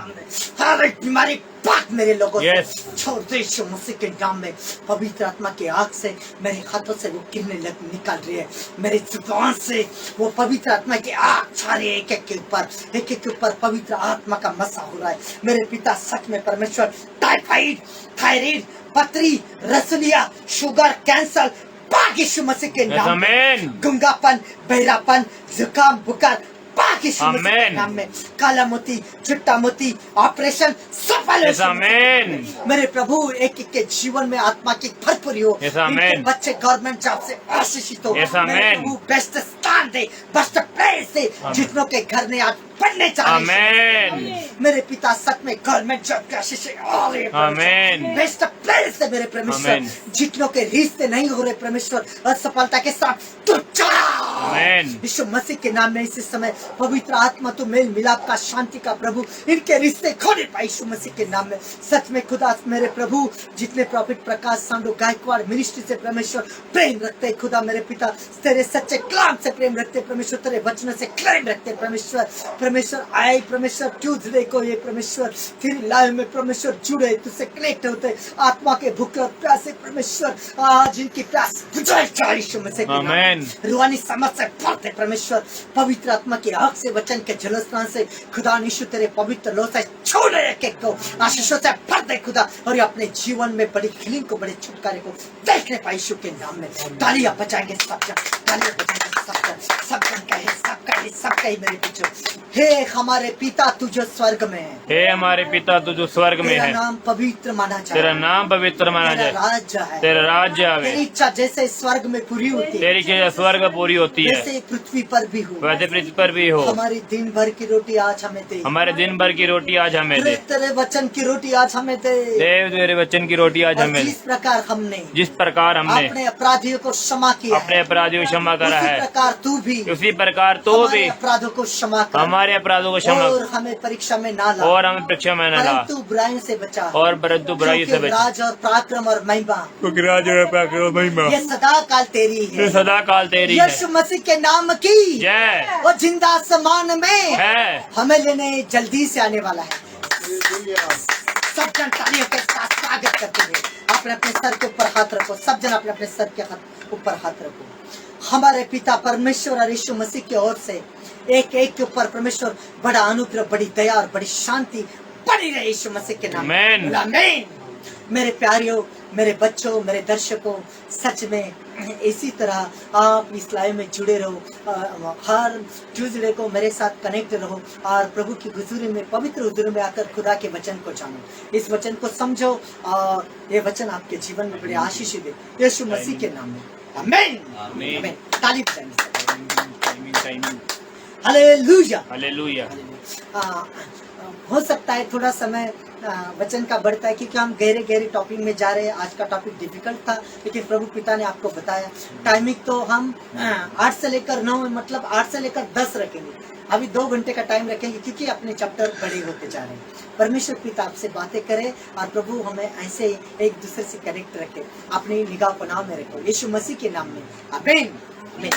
हर एक बीमारी भाग मेरे लोगों Yes. से, छोड़ दे यीशु मसीह के नाम में। पवित्र आत्मा की आग से मेरे हाथों से वो किरणें निकल रही है, मेरे जुबान से वो पवित्र आत्मा की आग सारे एक एक के ऊपर पवित्र आत्मा का मसा हो रहा है। मेरे पिता सच में परमेश्वर टाइफाइड, थायराइड, पथरी, रसोलिया, शुगर, कैंसर, भाग यीशु मसीह के Yes, नाम में। amen. गुंगापन, बहरापन, जुकाम, बुखार, भाग यीशु मसीह के Amen. नाम में। काला मोती, चिट्टा मोती, ऑपरेशन सफल हो Yes, amen. मेरे प्रभु एक एक के जीवन में आत्मा की भरपूरी हो। Yes, amen. इनके बच्चे गवर्नमेंट जॉब से आशीषित हो। Yes, मेरे amen. प्रभु बेस्ट स्थान दे, बेस्ट प्लेस दे, जितनों के घर में आज पढ़ने चाहे। Amen. मेरे पिता सच में गवर्नमेंट जॉब की आशीष Amen. बेस्ट प्लेस दे मेरे परमेश्वर। Amen. जितनों के रिश्ते नहीं हो रहे परमेश्वर असफलता के साथ तू चला। Amen. यीशु मसीह के नाम में इस समय पवित्र आत्मा तो मेल मिलाप का, शांति का प्रभु इनके रिश्ते खोले पाए यीशु मसीह के नाम में। सच में खुदा मेरे प्रभु जितने प्रॉफिट प्रकाश सांडो गायकवाड़ मिनिस्ट्री से परमेश्वर प्रेम रखते खुदा मेरे पिता तेरे सच्चे कलाम से प्रेम रखते परमेश्वर, तेरे वचनों से प्रेम रखते परमेश्वर आए परमेश्वर ट्यूसडे को ये परमेश्वर तेरी लाइफ में परमेश्वर जुड़े, तुझसे कनेक्ट होते, आत्मा के भूखे और प्यासे परमेश्वर आज इनकी प्यास बुझाई जाए यीशु मसीह के नाम में। Amen. रूहानी समझ से भरते परमेश्वर, पवित्र आत्मा की आग से वचन के जलस्नान से खुदा यीशु तेरे पवित्र लो से छोड़े एक एक को आशीषों से भर दे खुदा, और ये अपने जीवन में बड़ी हीलिंग को, बड़े छुटकारे को देखने पाए यीशु के नाम में। तालियां बजाएंगे सब जन, तालियां बजाएंगे सब जन सबका ही मेरे पीछे। हे हमारे पिता तू जो स्वर्ग में है, हे हमारे पिता तू जो स्वर्ग में तेरा है, नाम पवित्र माना जाए, तेरा नाम पवित्र माना तेरा जाए, राज्य है, तेरा राज्य आवे, तेरी इच्छा जैसे स्वर्ग में पूरी होती है तेरी इच्छा स्वर्ग में पूरी होती है, वैसे पृथ्वी पर भी हो। वैसे पृथ्वी पर भी हो। हमारी दिन भर की रोटी आज हमें दे, हमारे दिन भर की रोटी आज हमें दे, तेरे वचन की रोटी आज हमें दे। देव तेरे वचन की रोटी आज और हमें जिस दे। प्रकार हमने जिस प्रकार हमने अपने अपराधियों को क्षमा किया अपने है, अपराधियों को क्षमा करा उसी है, प्रकार तू भी उसी प्रकार तो हमारे भी अपराधों को क्षमा कर, हमारे अपराधों को क्षमा और हमें परीक्षा में ना ला, और हमें परीक्षा में न ला, परंतु बुराई से बचा, और परंतु बुराई से क्योंकि बचा, राज और पराक्रम और महिमा क्योंकि राज्य है पराक्रम महिमा ये सदा काल तेरी ये है। सदा काल तेरी है। यीशु मसीह के नाम की जय वो जिंदा आसमान में है। हमें लेने जल्दी से आने वाला है। सब जन तालियों के साथ स्वागत करते हुए अपने अपने सर के ऊपर हाथ रखो, सब जन अपने अपने सर के ऊपर हाथ रखो। हमारे पिता परमेश्वर और यीशु मसीह की ओर से एक एक के ऊपर परमेश्वर बड़ा अनुग्रह, बड़ी दया और बड़ी शांति बनी रहे यीशु मसीह के नाम में। आमीन। आमीन। मेरे प्यारियों, मेरे बच्चों, मेरे दर्शकों, सच में इसी तरह आप इस लाइव में जुड़े रहो। हर ट्यूसडे को मेरे साथ कनेक्ट रहो और प्रभु की हुजूरी में, पवित्र हुजूरी में आकर खुदा के वचन को जानो, इस वचन को समझो और ये वचन आपके जीवन में बड़े आशीष दे यीशु मसीह के नाम में। आमीन। आमीन। आमीन। ताली बजाएंगे। हालेलुया। हालेलुया। हालेलुया। हो सकता है थोड़ा समय वचन का बढ़ता है क्योंकि हम गहरे गहरे टॉपिक में जा रहे हैं। आज का टॉपिक डिफिकल्ट था लेकिन प्रभु पिता ने आपको बताया। टाइमिंग तो हम 8 से लेकर 9 मतलब 8 से लेकर 10 रखेंगे। अभी 2 घंटे का टाइम रखेंगे क्योंकि अपने चैप्टर बड़े होते जा रहे हैं। परमेश्वर पिता आपसे बातें करे और प्रभु हमें ऐसे एक दूसरे से कनेक्ट रखे, अपनी निगाह पनाह में रखो यीशु मसीह के नाम में। आमीन। आमीन।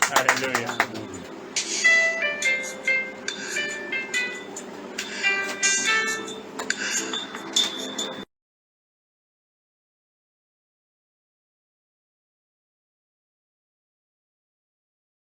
हालेलुया।